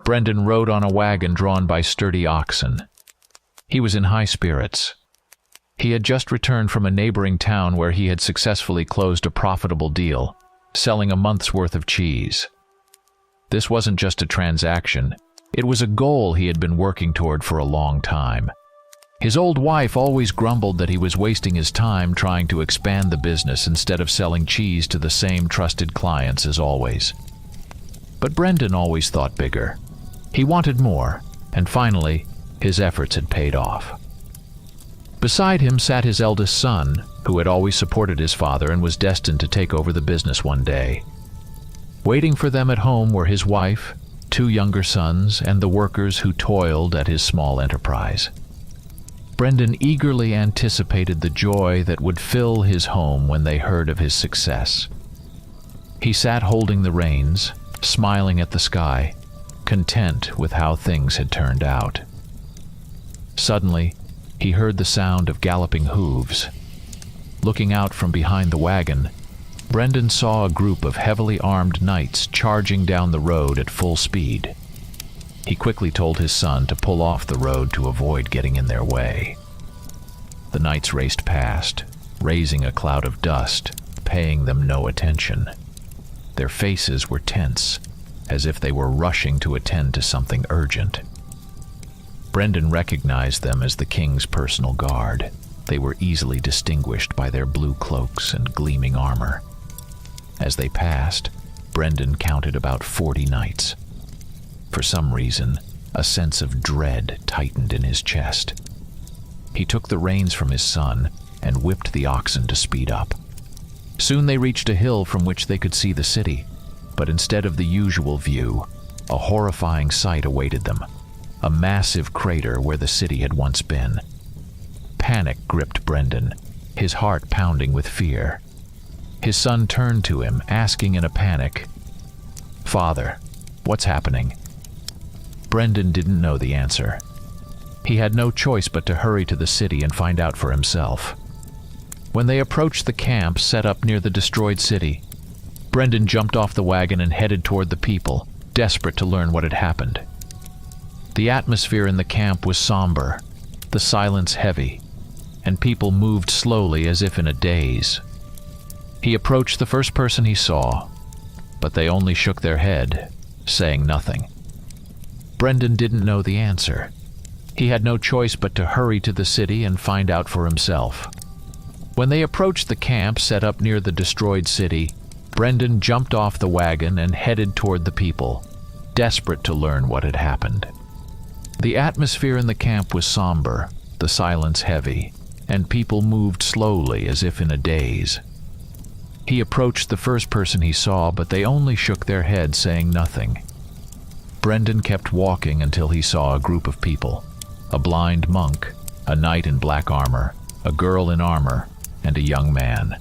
Brendan rode on a wagon drawn by sturdy oxen. He was in high spirits. He had just returned from a neighboring town where he had successfully closed a profitable deal, selling a month's worth of cheese. This wasn't just a transaction, it was a goal he had been working toward for a long time. His old wife always grumbled that he was wasting his time trying to expand the business instead of selling cheese to the same trusted clients as always. But Brendan always thought bigger. He wanted more, and finally, his efforts had paid off. Beside him sat his eldest son, who had always supported his father and was destined to take over the business one day. Waiting for them at home were his wife, 2 younger sons, and the workers who toiled at his small enterprise. Brendan eagerly anticipated the joy that would fill his home when they heard of his success. He sat holding the reins, smiling at the sky, content with how things had turned out. Suddenly, he heard the sound of galloping hooves. Looking out from behind the wagon, Brendan saw a group of heavily armed knights charging down the road at full speed. He quickly told his son to pull off the road to avoid getting in their way. The knights raced past, raising a cloud of dust, paying them no attention. Their faces were tense, as if they were rushing to attend to something urgent. Brendan recognized them as the king's personal guard. They were easily distinguished by their blue cloaks and gleaming armor. As they passed, Brendan counted about 40 knights. For some reason, a sense of dread tightened in his chest. He took the reins from his son and whipped the oxen to speed up. Soon they reached a hill from which they could see the city, but instead of the usual view, a horrifying sight awaited them. A massive crater where the city had once been. Panic gripped Brendan, his heart pounding with fear. His son turned to him, asking in a panic, "Father, what's happening?" Brendan didn't know the answer. He had no choice but to hurry to the city and find out for himself. When they approached the camp set up near the destroyed city, Brendan jumped off the wagon and headed toward the people, desperate to learn what had happened. The atmosphere in the camp was somber, the silence heavy, and people moved slowly as if in a daze. He approached the first person he saw, but they only shook their head, saying nothing. Brendan didn't know the answer. He had no choice but to hurry to the city and find out for himself. When they approached the camp set up near the destroyed city, Brendan jumped off the wagon and headed toward the people, desperate to learn what had happened. The atmosphere in the camp was somber, the silence heavy, and people moved slowly as if in a daze. He approached the first person he saw, but they only shook their heads, saying nothing. Brendan kept walking until he saw a group of people: a blind monk, a knight in black armor, a girl in armor, and a young man.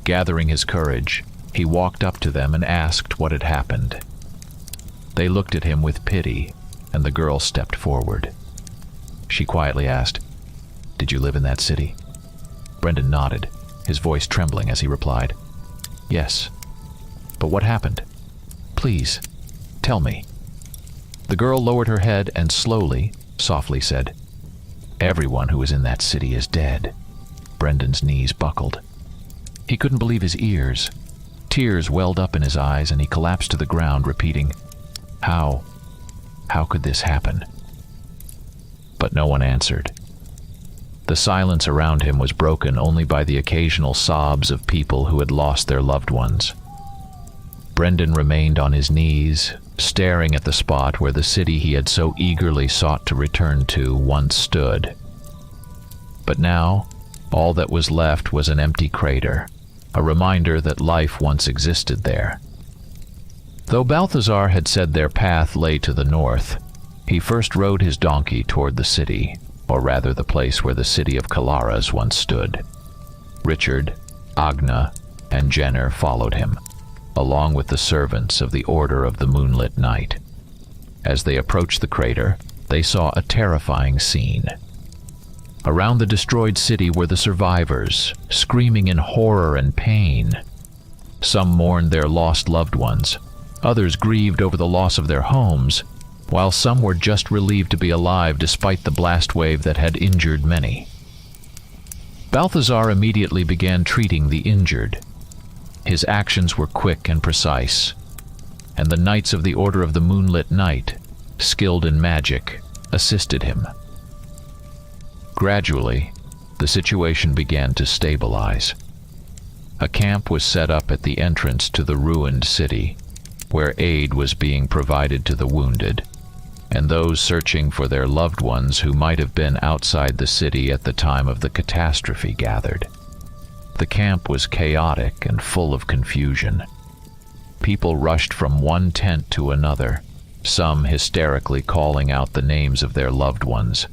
Gathering his courage, he walked up to them and asked what had happened. They looked at him with pity, and the girl stepped forward. She quietly asked, "Did you live in that city?" Brendan nodded, his voice trembling as he replied, "Yes. But what happened? Please, tell me." The girl lowered her head and slowly, softly said, "Everyone who is in that city is dead." Brendan's knees buckled. He couldn't believe his ears. Tears welled up in his eyes, and he collapsed to the ground, repeating, How could this happen?" But no one answered. The silence around him was broken only by the occasional sobs of people who had lost their loved ones. Brendan remained on his knees, staring at the spot where the city he had so eagerly sought to return to once stood. But now, all that was left was an empty crater, a reminder that life once existed there. Though Balthazar had said their path lay to the north, he first rode his donkey toward the city, or rather the place where the city of Calaras once stood. Richard, Agna, and Jenner followed him, along with the servants of the Order of the Moonlit Night. As they approached the crater, they saw a terrifying scene. Around the destroyed city were the survivors, screaming in horror and pain. Some mourned their lost loved ones, Others grieved over the loss of their homes, while some were just relieved to be alive despite the blast wave that had injured many. Balthazar immediately began treating the injured. His actions were quick and precise, and the Knights of the Order of the Moonlit Night, skilled in magic, assisted him. Gradually, the situation began to stabilize. A camp was set up at the entrance to the ruined city, where aid was being provided to the wounded, and those searching for their loved ones who might have been outside the city at the time of the catastrophe gathered. The camp was chaotic and full of confusion. People rushed from one tent to another, some hysterically calling out the names of their loved ones,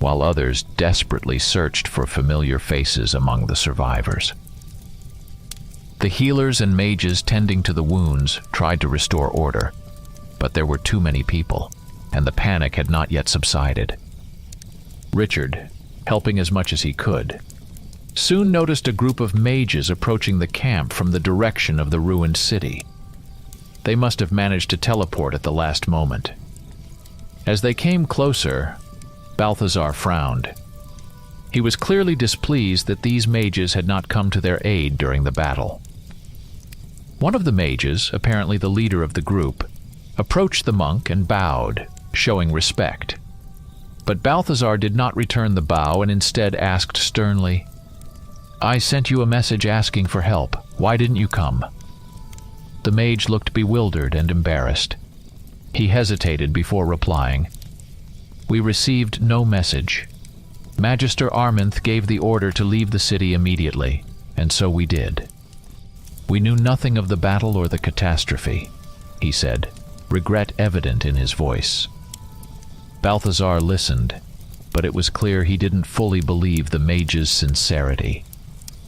while others desperately searched for familiar faces among the survivors. The healers and mages tending to the wounds tried to restore order, but there were too many people, and the panic had not yet subsided. Richard, helping as much as he could, soon noticed a group of mages approaching the camp from the direction of the ruined city. They must have managed to teleport at the last moment. As they came closer, Balthazar frowned. He was clearly displeased that these mages had not come to their aid during the battle. One of the mages, apparently the leader of the group, approached the monk and bowed, showing respect. But Balthazar did not return the bow and instead asked sternly, "I sent you a message asking for help. Why didn't you come?" The mage looked bewildered and embarrassed. He hesitated before replying, "We received no message. Magister Arminth gave the order to leave the city immediately, and so we did. We knew nothing of the battle or the catastrophe," he said, regret evident in his voice. Balthazar listened, but it was clear he didn't fully believe the mage's sincerity.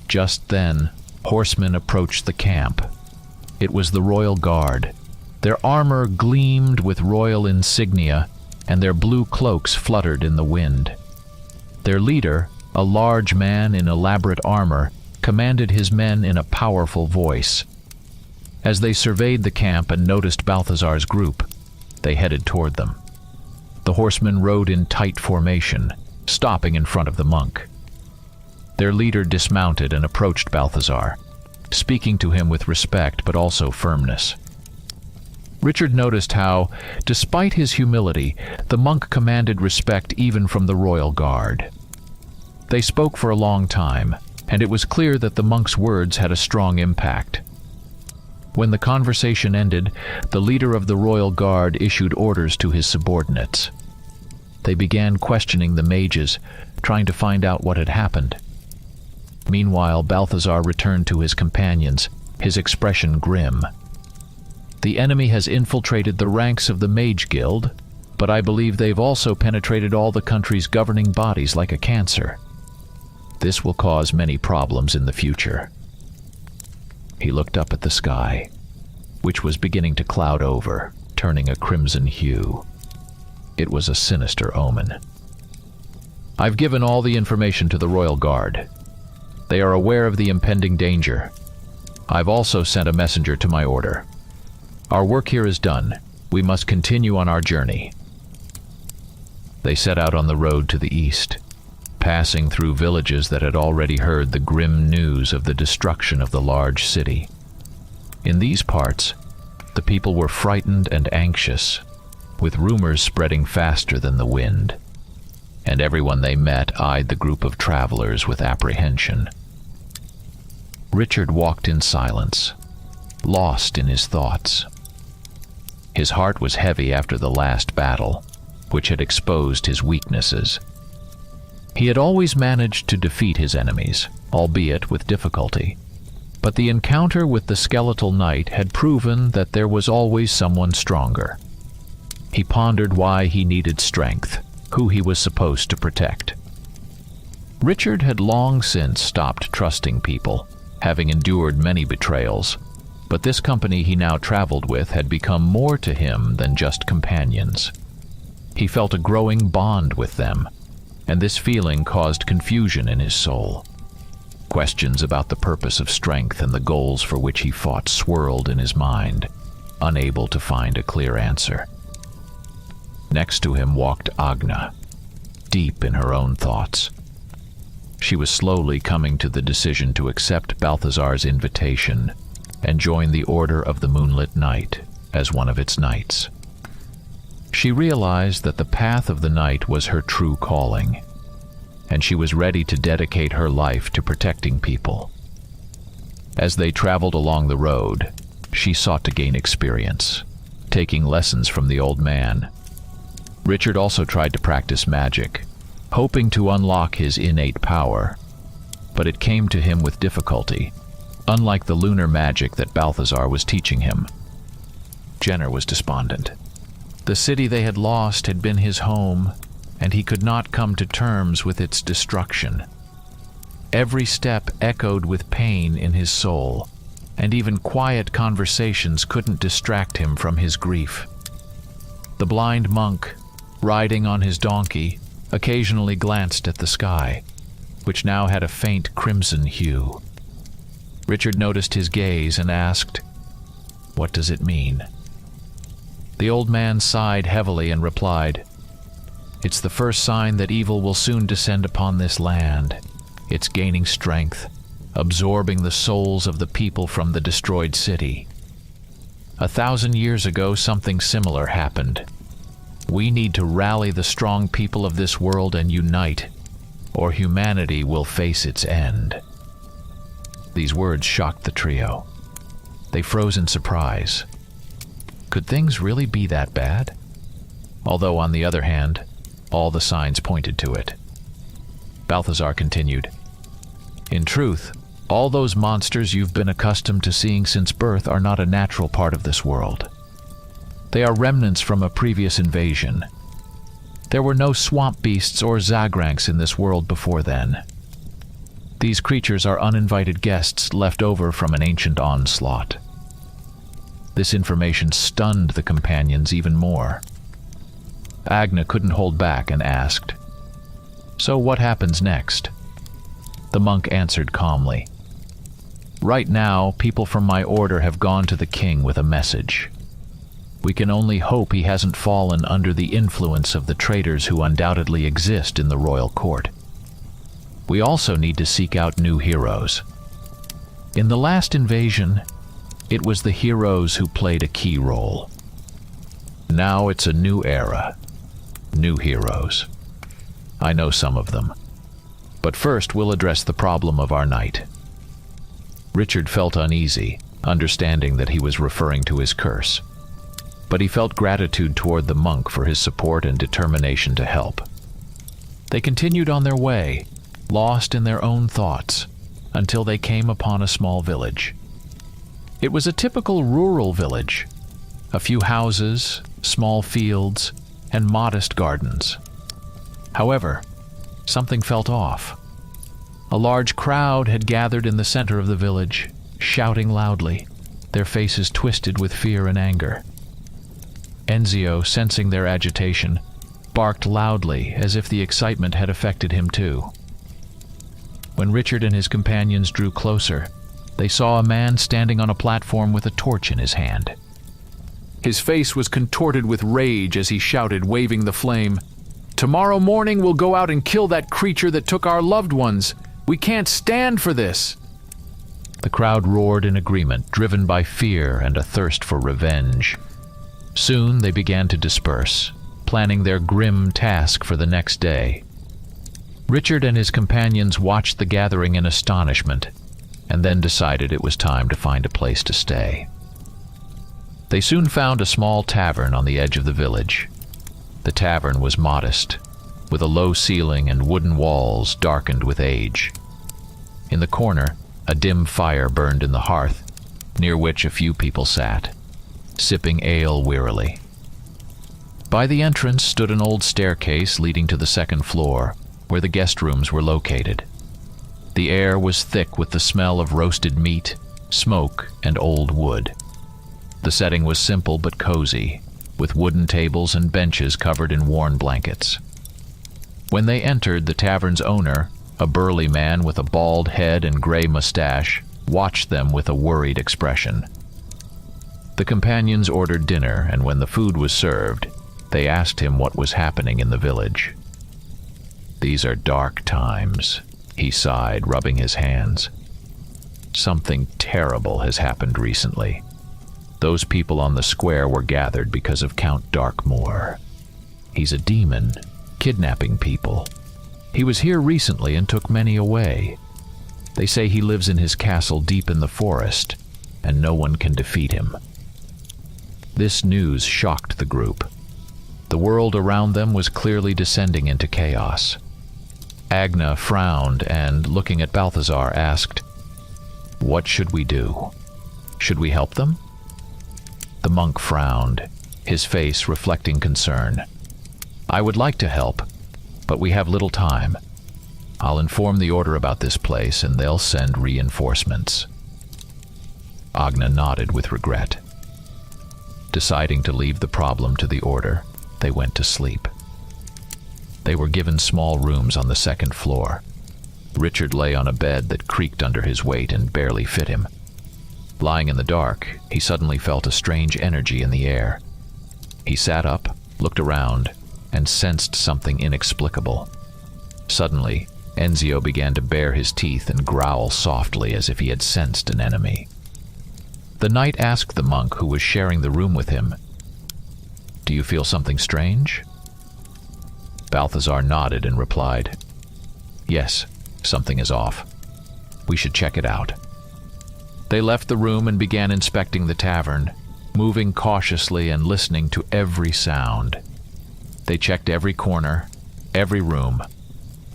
Just then, horsemen approached the camp. It was the royal guard. Their armor gleamed with royal insignia, and their blue cloaks fluttered in the wind. Their leader, a large man in elaborate armor, commanded his men in a powerful voice. As they surveyed the camp and noticed Balthazar's group, they headed toward them. The horsemen rode in tight formation, stopping in front of the monk. Their leader dismounted and approached Balthazar, speaking to him with respect but also firmness. Richard noticed how, despite his humility, the monk commanded respect even from the royal guard. They spoke for a long time, and it was clear that the monk's words had a strong impact. When the conversation ended, the leader of the royal guard issued orders to his subordinates. They began questioning the mages, trying to find out what had happened. Meanwhile, Balthazar returned to his companions, his expression grim. "The enemy has infiltrated the ranks of the Mage Guild, but I believe they've also penetrated all the country's governing bodies like a cancer. This will cause many problems in the future." He looked up at the sky, which was beginning to cloud over, turning a crimson hue. It was a sinister omen. "I've given all the information to the Royal Guard. They are aware of the impending danger. I've also sent a messenger to my order. Our work here is done. We must continue on our journey." They set out on the road to the east, passing through villages that had already heard the grim news of the destruction of the large city. In these parts, the people were frightened and anxious, with rumors spreading faster than the wind, and everyone they met eyed the group of travelers with apprehension. Richard walked in silence, lost in his thoughts. His heart was heavy after the last battle, which had exposed his weaknesses. He had always managed to defeat his enemies, albeit with difficulty, but the encounter with the skeletal knight had proven that there was always someone stronger. He pondered why he needed strength, who he was supposed to protect. Richard had long since stopped trusting people, having endured many betrayals, but this company he now traveled with had become more to him than just companions. He felt a growing bond with them, and this feeling caused confusion in his soul. Questions about the purpose of strength and the goals for which he fought swirled in his mind. unable to find a clear answer. Next to him walked Agna, deep in her own thoughts. She was slowly coming to the decision to accept Balthazar's invitation and join the Order of the Moonlit Night as one of its knights. She realized that the path of the night was her true calling, and she was ready to dedicate her life to protecting people. As they traveled along the road, she sought to gain experience, taking lessons from the old man. Richard also tried to practice magic, hoping to unlock his innate power, but it came to him with difficulty, unlike the lunar magic that Balthazar was teaching him. Jenner was despondent. The city they had lost had been his home, and he could not come to terms with its destruction. Every step echoed with pain in his soul, and even quiet conversations couldn't distract him from his grief. The blind monk, riding on his donkey, occasionally glanced at the sky, which now had a faint crimson hue. Richard noticed his gaze and asked, "What does it mean?" The old man sighed heavily and replied, "It's the first sign that evil will soon descend upon this land. It's gaining strength, absorbing the souls of the people from the destroyed city. 1,000 years ago, something similar happened. We need to rally the strong people of this world and unite, or humanity will face its end." These words shocked the trio. They froze in surprise. Could things really be that bad? Although, on the other hand, all the signs pointed to it. Balthazar continued, "In truth, all those monsters you've been accustomed to seeing since birth are not a natural part of this world. They are remnants from a previous invasion. There were no swamp beasts or Zagranks in this world before then. These creatures are uninvited guests left over from an ancient onslaught." This information stunned the companions even more. Agna couldn't hold back and asked, "So what happens next?" The monk answered calmly, "Right now, people from my order have gone to the king with a message. We can only hope he hasn't fallen under the influence of the traitors who undoubtedly exist in the royal court. We also need to seek out new heroes. In the last invasion, it was the heroes who played a key role. Now it's a new era, new heroes. I know some of them. But first we'll address the problem of our night." Richard felt uneasy, understanding that he was referring to his curse. But he felt gratitude toward the monk for his support and determination to help. They continued on their way, lost in their own thoughts, until they came upon a small village. It was a typical rural village. A few houses, small fields, and modest gardens. However, something felt off. A large crowd had gathered in the center of the village, shouting loudly, their faces twisted with fear and anger. Enzio, sensing their agitation, barked loudly as if the excitement had affected him too. When Richard and his companions drew closer, they saw a man standing on a platform with a torch in his hand. His face was contorted with rage as he shouted, waving the flame, "Tomorrow morning we'll go out and kill that creature that took our loved ones. We can't stand for this!" The crowd roared in agreement, driven by fear and a thirst for revenge. Soon they began to disperse, planning their grim task for the next day. Richard and his companions watched the gathering in astonishment, and then decided it was time to find a place to stay. They soon found a small tavern on the edge of the village. The tavern was modest, with a low ceiling and wooden walls darkened with age. In the corner, a dim fire burned in the hearth, near which a few people sat, sipping ale wearily. By the entrance stood an old staircase leading to the second floor, where the guest rooms were located. The air was thick with the smell of roasted meat, smoke, and old wood. The setting was simple but cozy, with wooden tables and benches covered in worn blankets. When they entered, the tavern's owner, a burly man with a bald head and gray mustache, watched them with a worried expression. The companions ordered dinner, and when the food was served, they asked him what was happening in the village. "These are dark times," he sighed, rubbing his hands. "Something terrible has happened recently. Those people on the square were gathered because of Count Darkmoor. He's a demon, kidnapping people. He was here recently and took many away. They say he lives in his castle deep in the forest, and no one can defeat him." This news shocked the group. The world around them was clearly descending into chaos. Agna frowned and, looking at Balthazar, asked, "What should we do? Should we help them?" The monk frowned, his face reflecting concern. "I would like to help, but we have little time. I'll inform the Order about this place, and they'll send reinforcements." Agna nodded with regret. Deciding to leave the problem to the Order, they went to sleep. They were given small rooms on the second floor. Richard lay on a bed that creaked under his weight and barely fit him. Lying in the dark, he suddenly felt a strange energy in the air. He sat up, looked around, and sensed something inexplicable. Suddenly, Enzio began to bare his teeth and growl softly as if he had sensed an enemy. The knight asked the monk who was sharing the room with him, "Do you feel something strange?" Balthazar nodded and replied, "Yes, something is off. We should check it out." They left the room and began inspecting the tavern, moving cautiously and listening to every sound. They checked every corner, every room,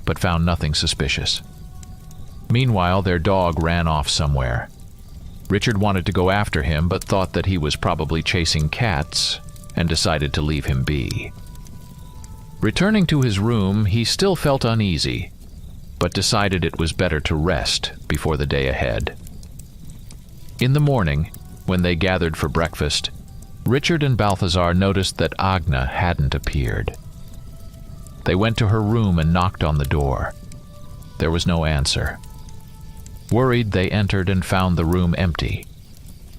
but found nothing suspicious. Meanwhile, their dog ran off somewhere. Richard wanted to go after him, but thought that he was probably chasing cats, and decided to leave him be. Returning to his room, he still felt uneasy, but decided it was better to rest before the day ahead. In the morning, when they gathered for breakfast, Richard and Balthazar noticed that Agna hadn't appeared. They went to her room and knocked on the door. There was no answer. Worried, they entered and found the room empty.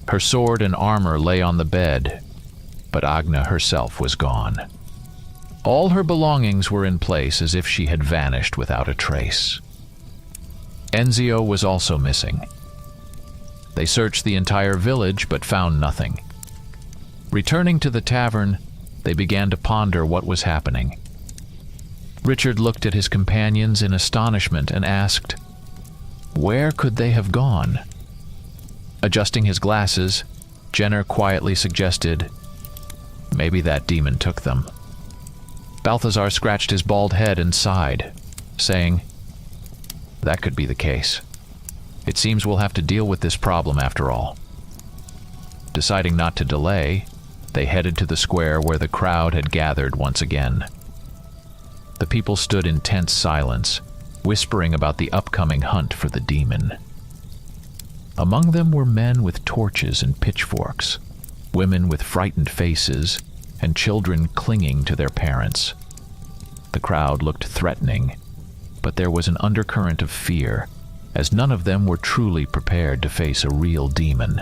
Her sword and armor lay on the bed, but Agna herself was gone. All her belongings were in place as if she had vanished without a trace. Enzio was also missing. They searched the entire village but found nothing. Returning to the tavern, they began to ponder what was happening. Richard looked at his companions in astonishment and asked, "Where could they have gone?" Adjusting his glasses, Jenner quietly suggested, "Maybe that demon took them." Balthazar scratched his bald head and sighed, saying, "That could be the case. It seems we'll have to deal with this problem after all." Deciding not to delay, they headed to the square where the crowd had gathered once again. The people stood in tense silence, whispering about the upcoming hunt for the demon. Among them were men with torches and pitchforks, women with frightened faces, and children clinging to their parents. The crowd looked threatening, but there was an undercurrent of fear, as none of them were truly prepared to face a real demon.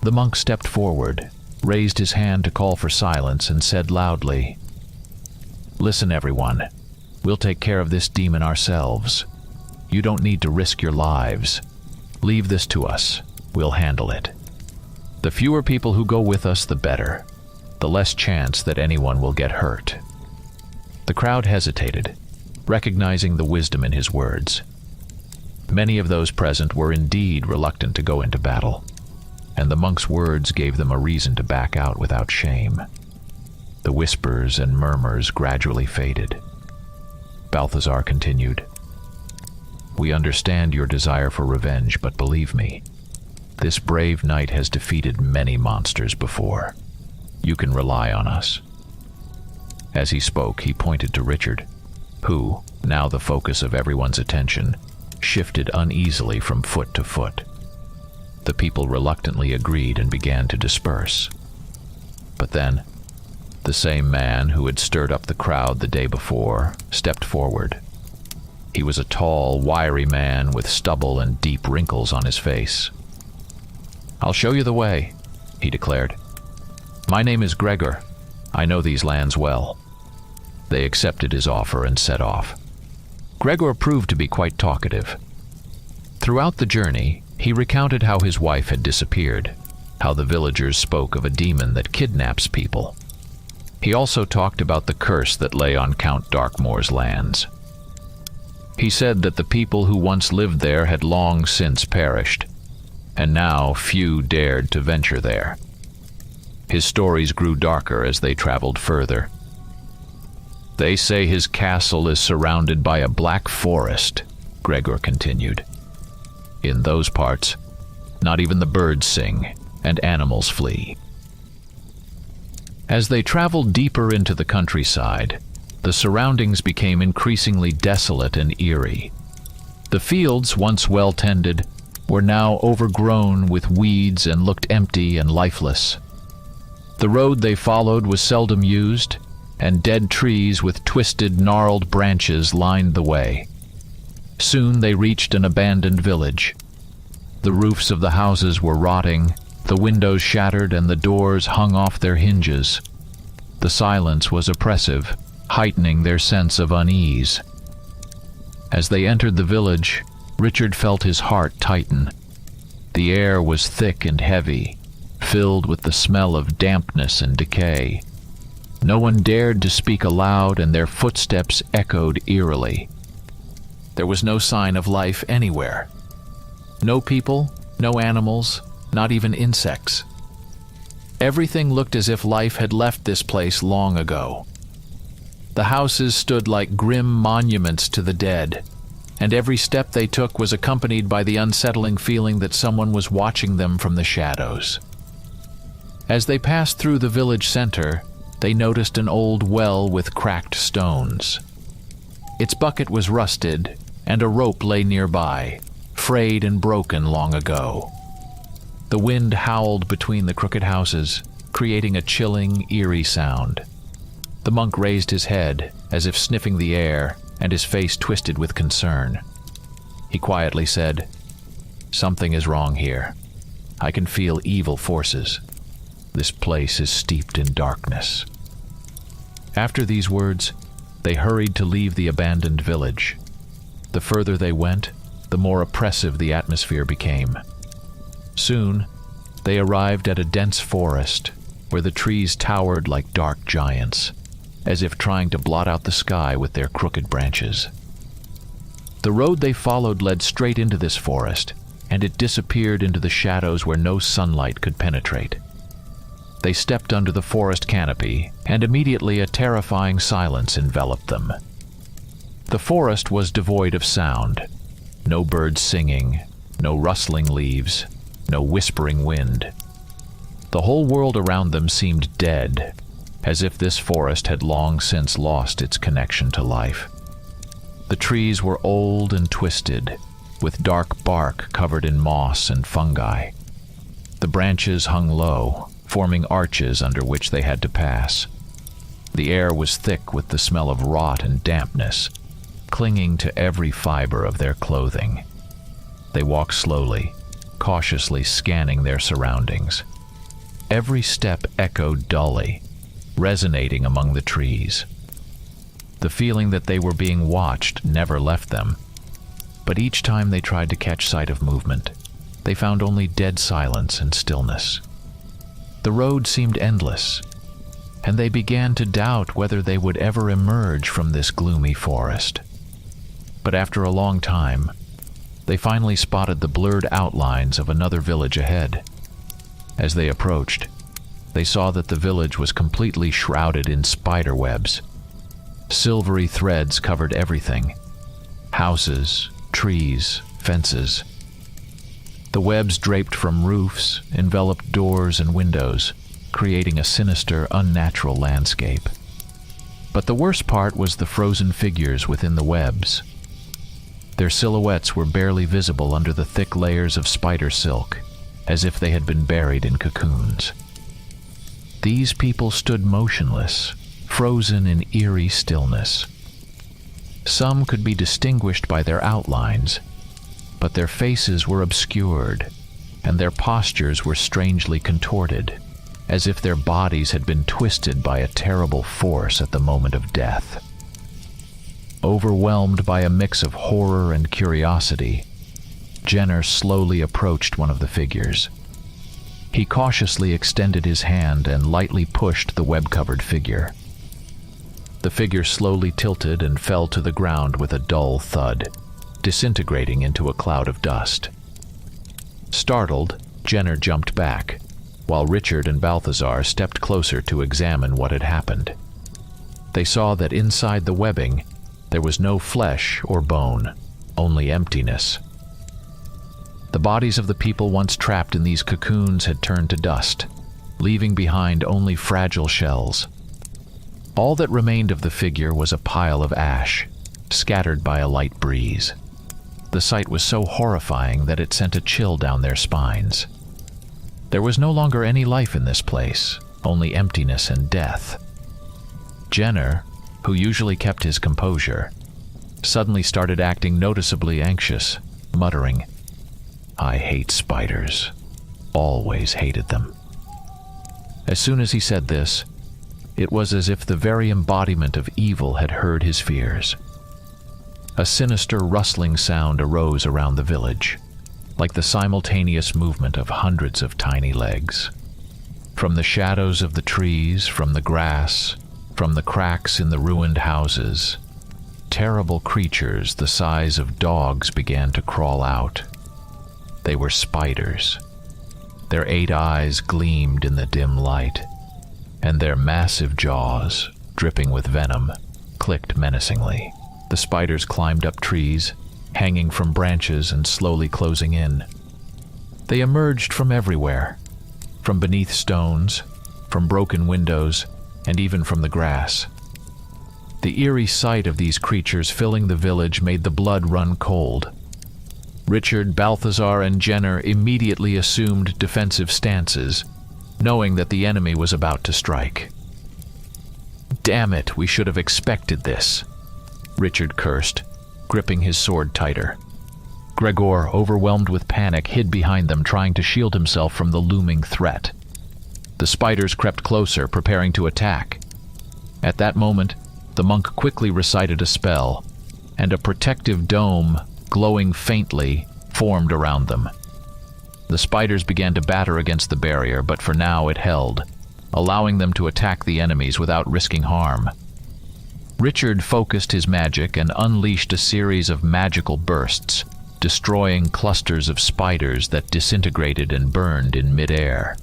The monk stepped forward, raised his hand to call for silence, and said loudly, "Listen, everyone. We'll take care of this demon ourselves. You don't need to risk your lives. Leave this to us. We'll handle it. The fewer people who go with us, the better. The less chance that anyone will get hurt." The crowd hesitated, recognizing the wisdom in his words. Many of those present were indeed reluctant to go into battle, and the monk's words gave them a reason to back out without shame. The whispers and murmurs gradually faded. Balthazar continued, "We understand your desire for revenge, but believe me, this brave knight has defeated many monsters before. You can rely on us." As he spoke, he pointed to Richard, who, now the focus of everyone's attention, shifted uneasily from foot to foot. The people reluctantly agreed and began to disperse. But then, the same man who had stirred up the crowd the day before stepped forward. He was a tall, wiry man with stubble and deep wrinkles on his face. "I'll show you the way. he declared. "My name is Gregor. I know these lands well." They accepted his offer and set off. Gregor proved to be quite talkative. Throughout the journey, he recounted how his wife had disappeared, how the villagers spoke of a demon that kidnaps people. He also talked about the curse that lay on Count Darkmoor's lands. He said that the people who once lived there had long since perished, and now few dared to venture there. His stories grew darker as they traveled further. "They say his castle is surrounded by a black forest," Gregor continued. "In those parts, not even the birds sing, and animals flee." As they traveled deeper into the countryside, the surroundings became increasingly desolate and eerie. The fields, once well tended, were now overgrown with weeds and looked empty and lifeless. The road they followed was seldom used, and dead trees with twisted, gnarled branches lined the way. Soon they reached an abandoned village. The roofs of the houses were rotting, the windows shattered, and the doors hung off their hinges. The silence was oppressive, heightening their sense of unease. As they entered the village, Richard felt his heart tighten. The air was thick and heavy, filled with the smell of dampness and decay. No one dared to speak aloud, and their footsteps echoed eerily. There was no sign of life anywhere. No people, no animals, not even insects. Everything looked as if life had left this place long ago. The houses stood like grim monuments to the dead, and every step they took was accompanied by the unsettling feeling that someone was watching them from the shadows. As they passed through the village center, they noticed an old well with cracked stones. Its bucket was rusted, and a rope lay nearby, frayed and broken long ago. The wind howled between the crooked houses, creating a chilling, eerie sound. The monk raised his head, as if sniffing the air, and his face twisted with concern. He quietly said, "Something is wrong here. I can feel evil forces. This place is steeped in darkness." After these words, they hurried to leave the abandoned village. The further they went, the more oppressive the atmosphere became. Soon, they arrived at a dense forest, where the trees towered like dark giants, as if trying to blot out the sky with their crooked branches. The road they followed led straight into this forest, and it disappeared into the shadows where no sunlight could penetrate. They stepped under the forest canopy, and immediately a terrifying silence enveloped them. The forest was devoid of sound. No birds singing, no rustling leaves, no whispering wind. The whole world around them seemed dead, as if this forest had long since lost its connection to life. The trees were old and twisted, with dark bark covered in moss and fungi. The branches hung low, forming arches under which they had to pass. The air was thick with the smell of rot and dampness, clinging to every fiber of their clothing. They walked slowly, cautiously scanning their surroundings. Every step echoed dully, resonating among the trees. The feeling that they were being watched never left them, but each time they tried to catch sight of movement, they found only dead silence and stillness. The road seemed endless, and they began to doubt whether they would ever emerge from this gloomy forest. But after a long time, they finally spotted the blurred outlines of another village ahead. As they approached, they saw that the village was completely shrouded in spider webs. Silvery threads covered everything: houses, trees, fences. The webs draped from roofs, enveloped doors and windows, creating a sinister, unnatural landscape. But the worst part was the frozen figures within the webs. Their silhouettes were barely visible under the thick layers of spider silk, as if they had been buried in cocoons. These people stood motionless, frozen in eerie stillness. Some could be distinguished by their outlines, but their faces were obscured, and their postures were strangely contorted, as if their bodies had been twisted by a terrible force at the moment of death. Overwhelmed by a mix of horror and curiosity, Jenner slowly approached one of the figures. He cautiously extended his hand and lightly pushed the web-covered figure. The figure slowly tilted and fell to the ground with a dull thud, disintegrating into a cloud of dust. Startled, Jenner jumped back, while Richard and Balthazar stepped closer to examine what had happened. They saw that inside the webbing, there was no flesh or bone, only emptiness. The bodies of the people once trapped in these cocoons had turned to dust, leaving behind only fragile shells. All that remained of the figure was a pile of ash, scattered by a light breeze. The sight was so horrifying that it sent a chill down their spines. There was no longer any life in this place, only emptiness and death. Jenner, who usually kept his composure, suddenly started acting noticeably anxious, muttering, "I hate spiders. Always hated them." As soon as he said this, it was as if the very embodiment of evil had heard his fears. A sinister rustling sound arose around the village, like the simultaneous movement of hundreds of tiny legs. From the shadows of the trees, from the grass, from the cracks in the ruined houses, terrible creatures the size of dogs began to crawl out. They were spiders. Their 8 eyes gleamed in the dim light, and their massive jaws, dripping with venom, clicked menacingly. The spiders climbed up trees, hanging from branches and slowly closing in. They emerged from everywhere, from beneath stones, from broken windows, and even from the grass. The eerie sight of these creatures filling the village made the blood run cold. Richard, Balthazar, and Jenner immediately assumed defensive stances, knowing that the enemy was about to strike. "Damn it, we should have expected this," Richard cursed, gripping his sword tighter. Gregor, overwhelmed with panic, hid behind them, trying to shield himself from the looming threat. The spiders crept closer, preparing to attack. At that moment, the monk quickly recited a spell, and a protective dome, glowing faintly, formed around them. The spiders began to batter against the barrier, but for now it held, allowing them to attack the enemies without risking harm. Richard focused his magic and unleashed a series of magical bursts, destroying clusters of spiders that disintegrated and burned in midair.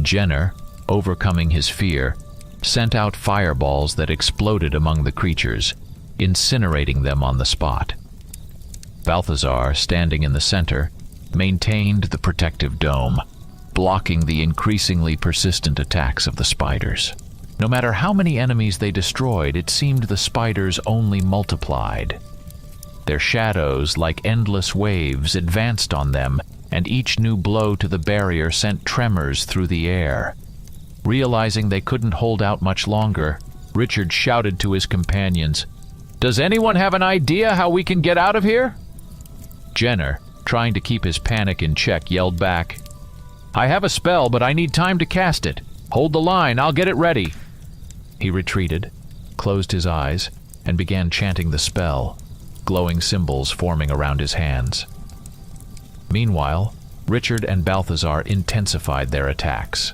Jenner, overcoming his fear, sent out fireballs that exploded among the creatures, incinerating them on the spot. Balthazar, standing in the center, maintained the protective dome, blocking the increasingly persistent attacks of the spiders. No matter how many enemies they destroyed, it seemed the spiders only multiplied. Their shadows, like endless waves, advanced on them, and each new blow to the barrier sent tremors through the air. Realizing they couldn't hold out much longer, Richard shouted to his companions, "Does anyone have an idea how we can get out of here?" Jenner, trying to keep his panic in check, yelled back, "I have a spell, but I need time to cast it. Hold the line, I'll get it ready." He retreated, closed his eyes, and began chanting the spell, glowing symbols forming around his hands. Meanwhile, Richard and Balthazar intensified their attacks.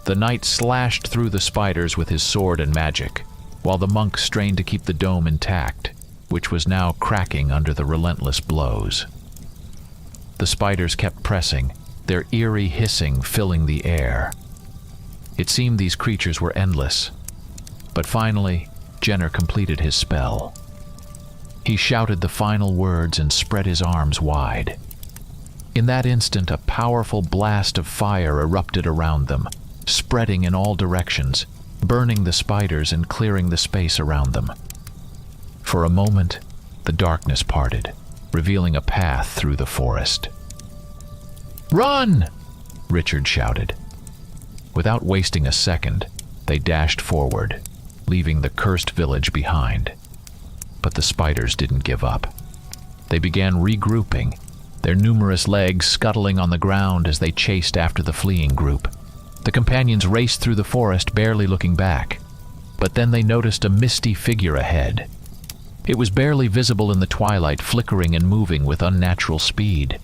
The knight slashed through the spiders with his sword and magic, while the monk strained to keep the dome intact, which was now cracking under the relentless blows. The spiders kept pressing, their eerie hissing filling the air. It seemed these creatures were endless, but finally, Jenner completed his spell. He shouted the final words and spread his arms wide. In that instant, a powerful blast of fire erupted around them, spreading in all directions, burning the spiders and clearing the space around them. For a moment, the darkness parted, revealing a path through the forest. "Run!" Richard shouted. Without wasting a second, they dashed forward, leaving the cursed village behind. But the spiders didn't give up. They began regrouping, their numerous legs scuttling on the ground as they chased after the fleeing group. The companions raced through the forest, barely looking back. But then they noticed a misty figure ahead. It was barely visible in the twilight, flickering and moving with unnatural speed.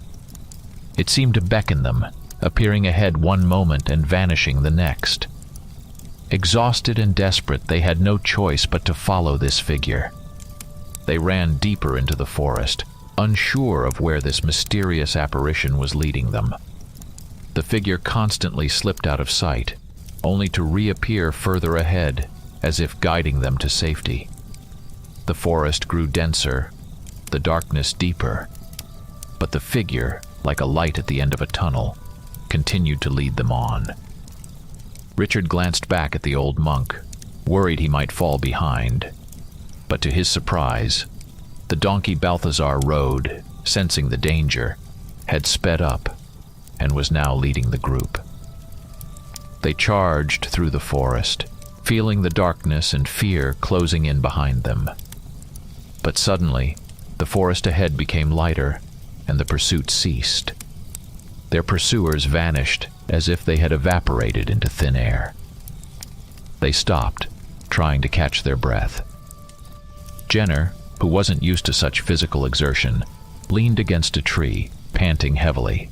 It seemed to beckon them, appearing ahead one moment and vanishing the next. Exhausted and desperate, they had no choice but to follow this figure. They ran deeper into the forest, unsure of where this mysterious apparition was leading them. The figure constantly slipped out of sight, only to reappear further ahead, as if guiding them to safety. The forest grew denser, the darkness deeper, but the figure, like a light at the end of a tunnel, continued to lead them on. Richard glanced back at the old monk, worried he might fall behind. But to his surprise, the donkey Balthazar rode, sensing the danger, had sped up and was now leading the group. They charged through the forest, feeling the darkness and fear closing in behind them. But suddenly, the forest ahead became lighter, and the pursuit ceased. Their pursuers vanished as if they had evaporated into thin air. They stopped, trying to catch their breath. Jenner, who wasn't used to such physical exertion, leaned against a tree, panting heavily.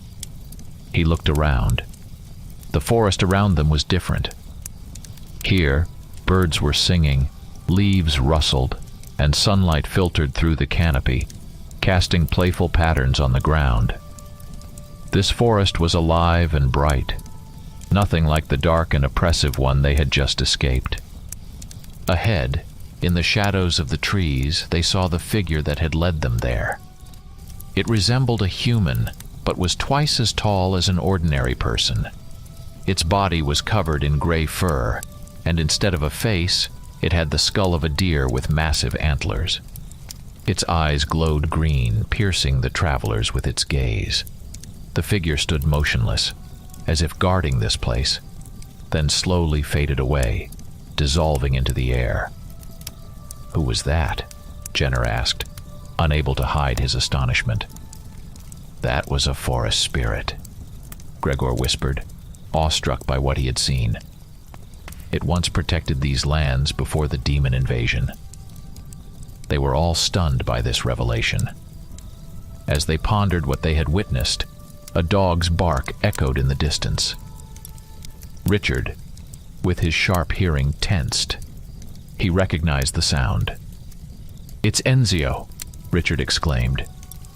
He looked around. The forest around them was different. Here, birds were singing, leaves rustled, and sunlight filtered through the canopy, casting playful patterns on the ground. This forest was alive and bright, nothing like the dark and oppressive one they had just escaped. Ahead, in the shadows of the trees, they saw the figure that had led them there. It resembled a human, but was twice as tall as an ordinary person. Its body was covered in gray fur, and instead of a face, it had the skull of a deer with massive antlers. Its eyes glowed green, piercing the travelers with its gaze. The figure stood motionless, as if guarding this place, then slowly faded away, dissolving into the air. "Who was that?" Jenner asked, unable to hide his astonishment. "That was a forest spirit," Gregor whispered, awestruck by what he had seen. It once protected these lands before the demon invasion. They were all stunned by this revelation. As they pondered what they had witnessed, a dog's bark echoed in the distance. Richard, with his sharp hearing, tensed. He recognized the sound. "It's Enzio," Richard exclaimed,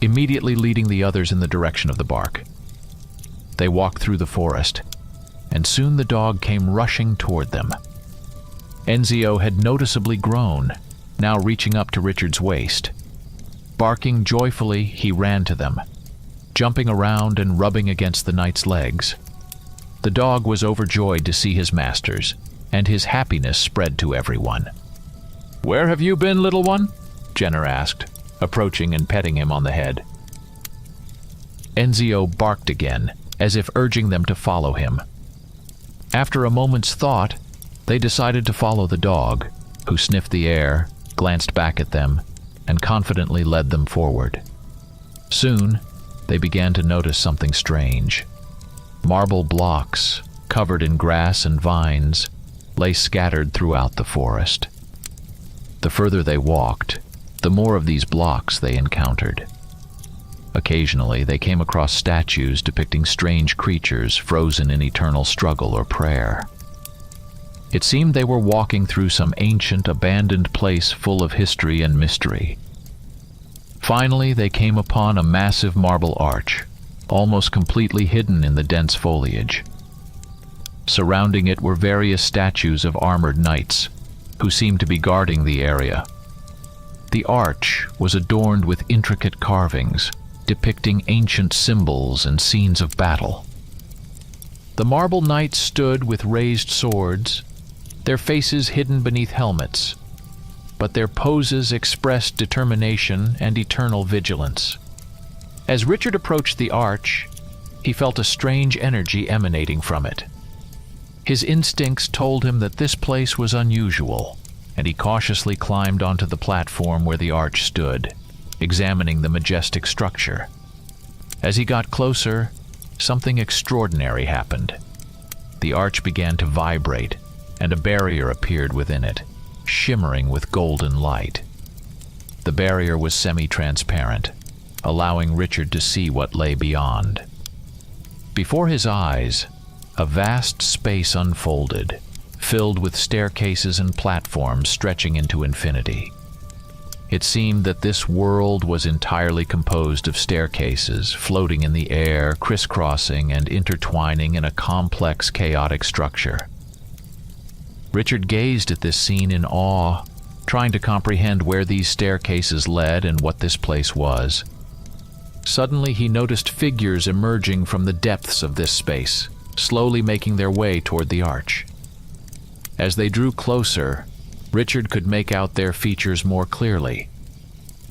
immediately leading the others in the direction of the bark. They walked through the forest, and soon the dog came rushing toward them. Enzio had noticeably grown, now reaching up to Richard's waist. Barking joyfully, he ran to them, jumping around and rubbing against the knight's legs. The dog was overjoyed to see his masters, and his happiness spread to everyone. "Where have you been, little one?" Jenner asked, approaching and petting him on the head. Enzio barked again, as if urging them to follow him. After a moment's thought, they decided to follow the dog, who sniffed the air, glanced back at them, and confidently led them forward. Soon, they began to notice something strange. Marble blocks, covered in grass and vines, lay scattered throughout the forest. The further they walked, the more of these blocks they encountered. Occasionally, they came across statues depicting strange creatures frozen in eternal struggle or prayer. It seemed they were walking through some ancient, abandoned place full of history and mystery. Finally, they came upon a massive marble arch, almost completely hidden in the dense foliage. Surrounding it were various statues of armored knights, who seemed to be guarding the area. The arch was adorned with intricate carvings, depicting ancient symbols and scenes of battle. The marble knights stood with raised swords, their faces hidden beneath helmets, but their poses expressed determination and eternal vigilance. As Richard approached the arch, he felt a strange energy emanating from it. His instincts told him that this place was unusual, and he cautiously climbed onto the platform where the arch stood, examining the majestic structure. As he got closer, something extraordinary happened. The arch began to vibrate, and a barrier appeared within it, shimmering with golden light. The barrier was semi-transparent, allowing Richard to see what lay beyond. Before his eyes, a vast space unfolded, filled with staircases and platforms stretching into infinity. It seemed that this world was entirely composed of staircases, floating in the air, crisscrossing and intertwining in a complex, chaotic structure. Richard gazed at this scene in awe, trying to comprehend where these staircases led and what this place was. Suddenly he noticed figures emerging from the depths of this space, slowly making their way toward the arch. As they drew closer, Richard could make out their features more clearly.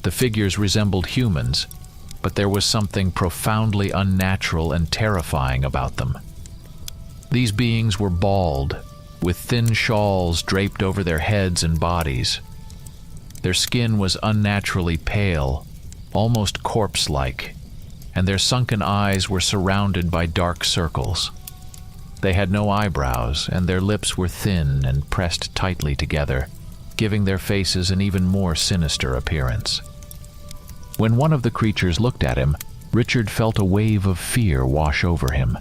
The figures resembled humans, but there was something profoundly unnatural and terrifying about them. These beings were bald, with thin shawls draped over their heads and bodies. Their skin was unnaturally pale, almost corpse-like, and their sunken eyes were surrounded by dark circles. They had no eyebrows, and their lips were thin and pressed tightly together, giving their faces an even more sinister appearance. When one of the creatures looked at him, Richard felt a wave of fear wash over him.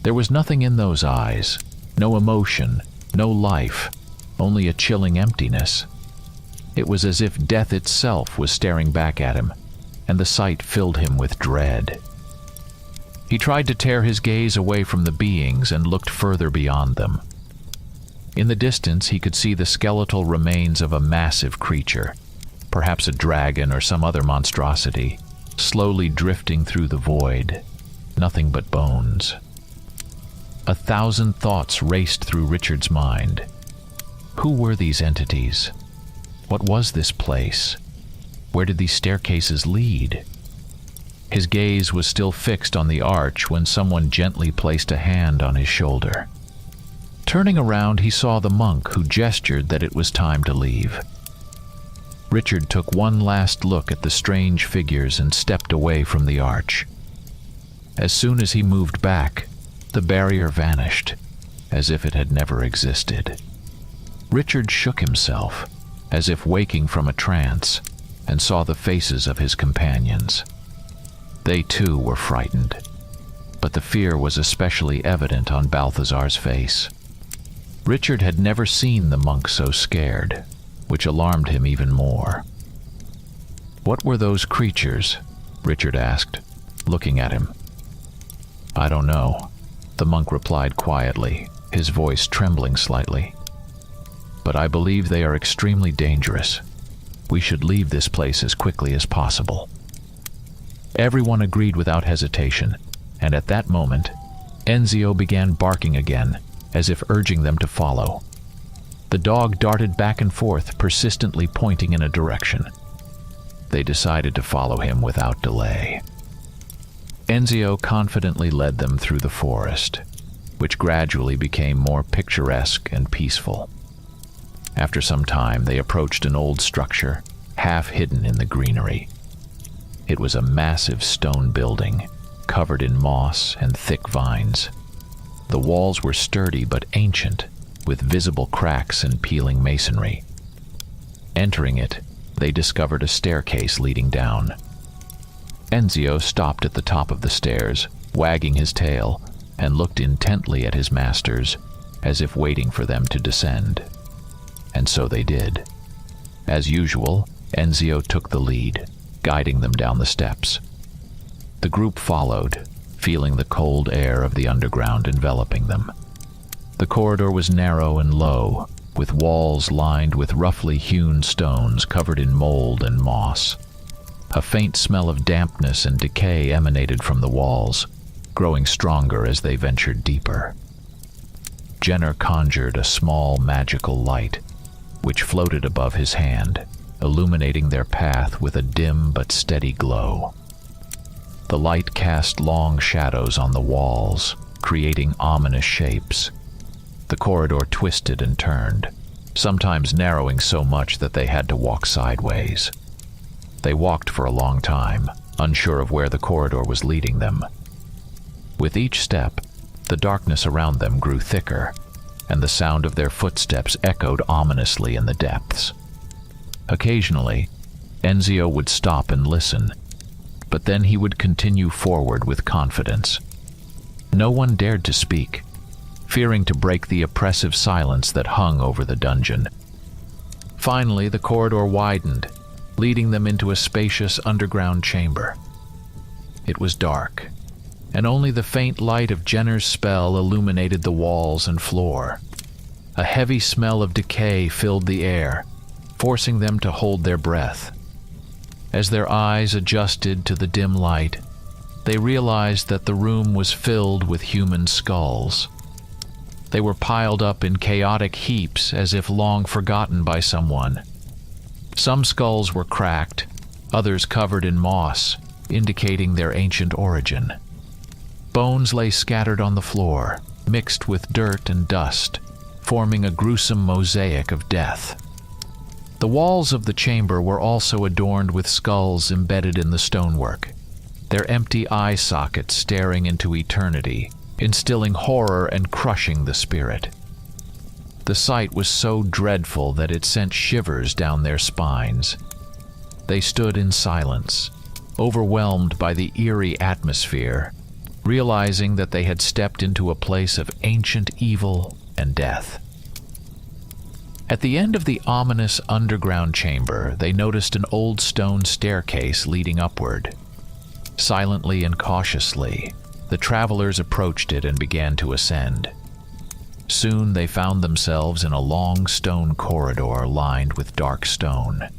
There was nothing in those eyes, no emotion, no life, only a chilling emptiness. It was as if death itself was staring back at him, and the sight filled him with dread. He tried to tear his gaze away from the beings and looked further beyond them. In the distance, he could see the skeletal remains of a massive creature, perhaps a dragon or some other monstrosity, slowly drifting through the void, nothing but bones. 1,000 thoughts raced through Richard's mind. Who were these entities? What was this place? Where did these staircases lead? His gaze was still fixed on the arch when someone gently placed a hand on his shoulder. Turning around, he saw the monk, who gestured that it was time to leave. Richard took one last look at the strange figures and stepped away from the arch. As soon as he moved back, the barrier vanished, as if it had never existed. Richard shook himself, as if waking from a trance, and saw the faces of his companions. They too were frightened, but the fear was especially evident on Balthazar's face. Richard had never seen the monk so scared, which alarmed him even more. "What were those creatures?" Richard asked, looking at him. "I don't know," the monk replied quietly, his voice trembling slightly. "But I believe they are extremely dangerous. We should leave this place as quickly as possible." Everyone agreed without hesitation, and at that moment, Enzio began barking again, as if urging them to follow. The dog darted back and forth, persistently pointing in a direction. They decided to follow him without delay. Enzio confidently led them through the forest, which gradually became more picturesque and peaceful. After some time, they approached an old structure, half hidden in the greenery. It was a massive stone building, covered in moss and thick vines. The walls were sturdy but ancient, with visible cracks and peeling masonry. Entering it, they discovered a staircase leading down. Enzio stopped at the top of the stairs, wagging his tail, and looked intently at his masters, as if waiting for them to descend. And so they did. As usual, Enzio took the lead, guiding them down the steps. The group followed, feeling the cold air of the underground enveloping them. The corridor was narrow and low, with walls lined with roughly hewn stones covered in mold and moss. A faint smell of dampness and decay emanated from the walls, growing stronger as they ventured deeper. Jenner conjured a small magical light, which floated above his hand, illuminating their path with a dim but steady glow. The light cast long shadows on the walls, creating ominous shapes. The corridor twisted and turned, sometimes narrowing so much that they had to walk sideways. They walked for a long time, unsure of where the corridor was leading them. With each step, the darkness around them grew thicker, and the sound of their footsteps echoed ominously in the depths. Occasionally, Enzio would stop and listen, but then he would continue forward with confidence. No one dared to speak, fearing to break the oppressive silence that hung over the dungeon. Finally, the corridor widened, leading them into a spacious underground chamber. It was dark, and only the faint light of Jenner's spell illuminated the walls and floor. A heavy smell of decay filled the air, forcing them to hold their breath. As their eyes adjusted to the dim light, they realized that the room was filled with human skulls. They were piled up in chaotic heaps as if long forgotten by someone. Some skulls were cracked, others covered in moss, indicating their ancient origin. Bones lay scattered on the floor, mixed with dirt and dust, forming a gruesome mosaic of death. The walls of the chamber were also adorned with skulls embedded in the stonework, their empty eye sockets staring into eternity, instilling horror and crushing the spirit. The sight was so dreadful that it sent shivers down their spines. They stood in silence, overwhelmed by the eerie atmosphere, realizing that they had stepped into a place of ancient evil and death. At the end of the ominous underground chamber, they noticed an old stone staircase leading upward. Silently and cautiously, the travelers approached it and began to ascend. Soon they found themselves in a long stone corridor lined with dark stone.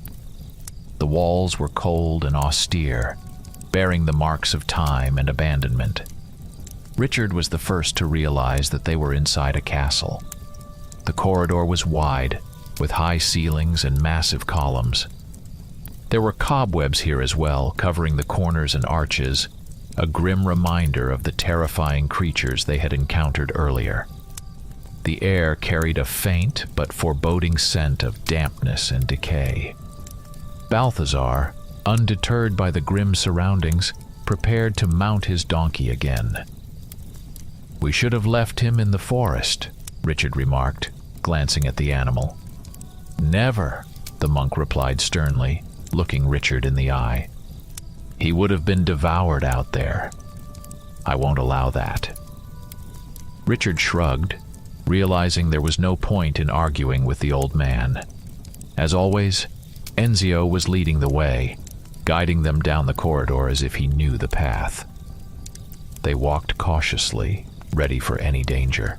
The walls were cold and austere, bearing the marks of time and abandonment. Richard was the first to realize that they were inside a castle. The corridor was wide, with high ceilings and massive columns. There were cobwebs here as well, covering the corners and arches, a grim reminder of the terrifying creatures they had encountered earlier. The air carried a faint but foreboding scent of dampness and decay. Balthazar, undeterred by the grim surroundings, prepared to mount his donkey again. "We should have left him in the forest," Richard remarked, glancing at the animal. "Never," the monk replied sternly, looking Richard in the eye. "He would have been devoured out there. I won't allow that." Richard shrugged, realizing there was no point in arguing with the old man. As always, Enzio was leading the way, guiding them down the corridor as if he knew the path. They walked cautiously, ready for any danger.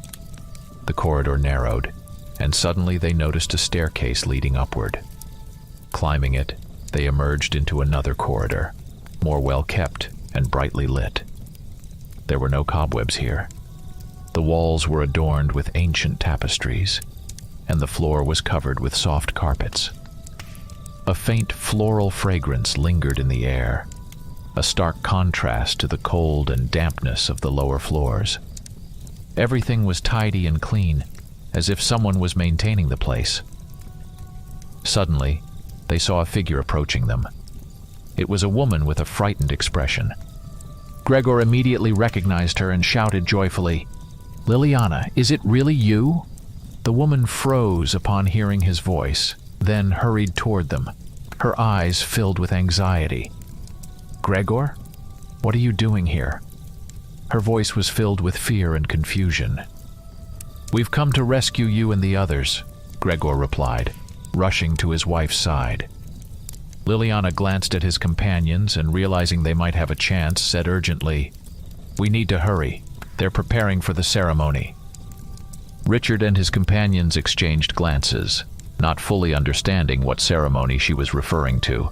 The corridor narrowed, and suddenly they noticed a staircase leading upward. Climbing it, they emerged into another corridor, more well-kept and brightly lit. There were no cobwebs here. The walls were adorned with ancient tapestries, and the floor was covered with soft carpets. A faint floral fragrance lingered in the air, a stark contrast to the cold and dampness of the lower floors. Everything was tidy and clean, as if someone was maintaining the place. Suddenly, they saw a figure approaching them. It was a woman with a frightened expression. Gregor immediately recognized her and shouted joyfully, "Liliana, is it really you?" The woman froze upon hearing his voice, then hurried toward them, her eyes filled with anxiety. "Gregor? What are you doing here?" Her voice was filled with fear and confusion. "We've come to rescue you and the others," Gregor replied, rushing to his wife's side. Liliana glanced at his companions and, realizing they might have a chance, said urgently, "We need to hurry. They're preparing for the ceremony." Richard and his companions exchanged glances, not fully understanding what ceremony she was referring to,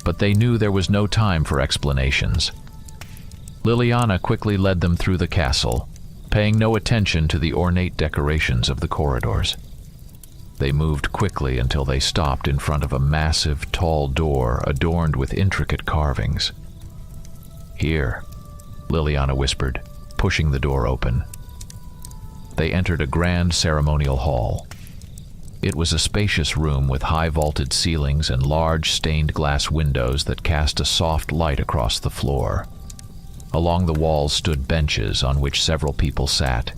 but they knew there was no time for explanations. Liliana quickly led them through the castle, paying no attention to the ornate decorations of the corridors. They moved quickly until they stopped in front of a massive, tall door adorned with intricate carvings. "Here," Liliana whispered, pushing the door open. They entered a grand ceremonial hall. It was a spacious room with high vaulted ceilings and large stained glass windows that cast a soft light across the floor. Along the walls stood benches on which several people sat,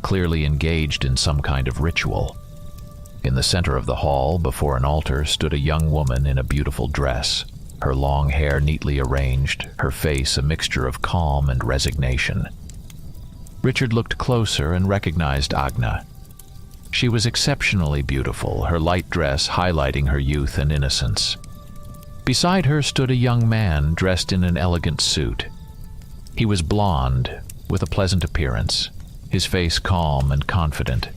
clearly engaged in some kind of ritual. In the center of the hall, before an altar, stood a young woman in a beautiful dress, her long hair neatly arranged, her face a mixture of calm and resignation. Richard looked closer and recognized Agna. She was exceptionally beautiful, her light dress highlighting her youth and innocence. Beside her stood a young man dressed in an elegant suit. He was blond, with a pleasant appearance, his face calm and confident.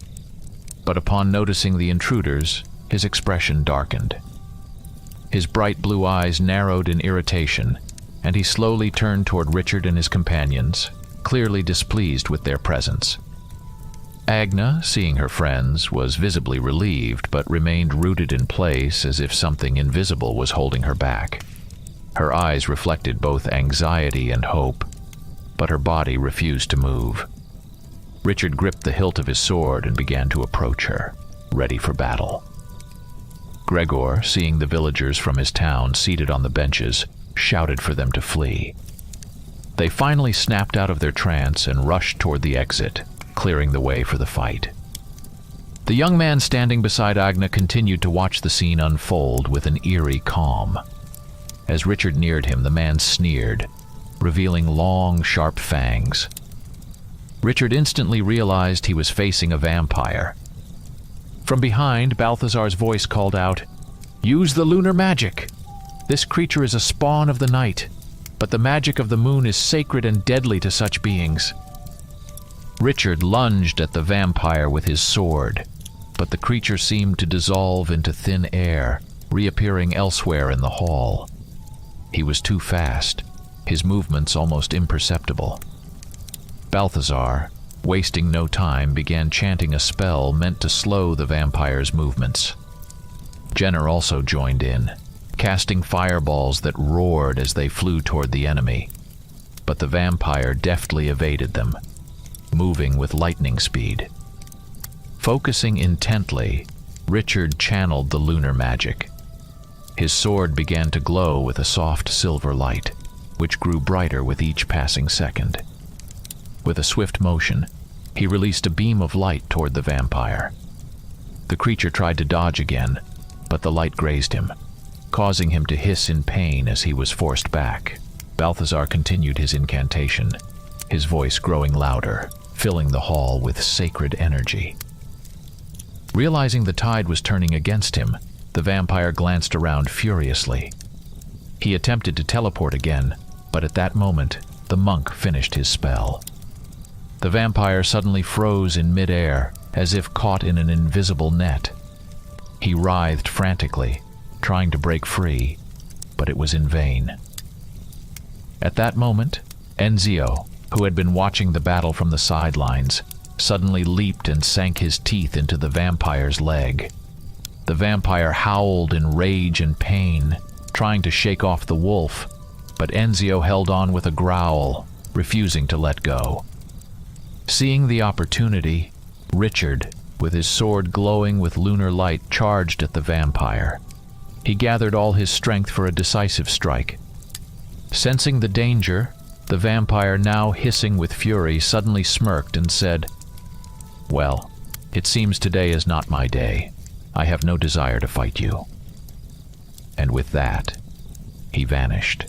But upon noticing the intruders, his expression darkened. His bright blue eyes narrowed in irritation, and he slowly turned toward Richard and his companions, clearly displeased with their presence. Agna, seeing her friends, was visibly relieved, but remained rooted in place as if something invisible was holding her back. Her eyes reflected both anxiety and hope, but her body refused to move. Richard gripped the hilt of his sword and began to approach her, ready for battle. Gregor, seeing the villagers from his town seated on the benches, shouted for them to flee. They finally snapped out of their trance and rushed toward the exit, clearing the way for the fight. The young man standing beside Agna continued to watch the scene unfold with an eerie calm. As Richard neared him, the man sneered, revealing long, sharp fangs. Richard instantly realized he was facing a vampire. From behind, Balthazar's voice called out, "Use the lunar magic! This creature is a spawn of the night, but the magic of the moon is sacred and deadly to such beings." Richard lunged at the vampire with his sword, but the creature seemed to dissolve into thin air, reappearing elsewhere in the hall. He was too fast, his movements almost imperceptible. Balthazar, wasting no time, began chanting a spell meant to slow the vampire's movements. Jenner also joined in, casting fireballs that roared as they flew toward the enemy. But the vampire deftly evaded them, moving with lightning speed. Focusing intently, Richard channeled the lunar magic. His sword began to glow with a soft silver light, which grew brighter with each passing second. With a swift motion, he released a beam of light toward the vampire. The creature tried to dodge again, but the light grazed him, causing him to hiss in pain as he was forced back. Balthazar continued his incantation, his voice growing louder, filling the hall with sacred energy. Realizing the tide was turning against him, the vampire glanced around furiously. He attempted to teleport again, but at that moment, the monk finished his spell. The vampire suddenly froze in midair, as if caught in an invisible net. He writhed frantically, trying to break free, but it was in vain. At that moment, Enzio, who had been watching the battle from the sidelines, suddenly leaped and sank his teeth into the vampire's leg. The vampire howled in rage and pain, trying to shake off the wolf, but Enzio held on with a growl, refusing to let go. Seeing the opportunity, Richard, with his sword glowing with lunar light, charged at the vampire. He gathered all his strength for a decisive strike. Sensing the danger, the vampire, now hissing with fury, suddenly smirked and said, "Well, it seems today is not my day. I have no desire to fight you." And with that, he vanished,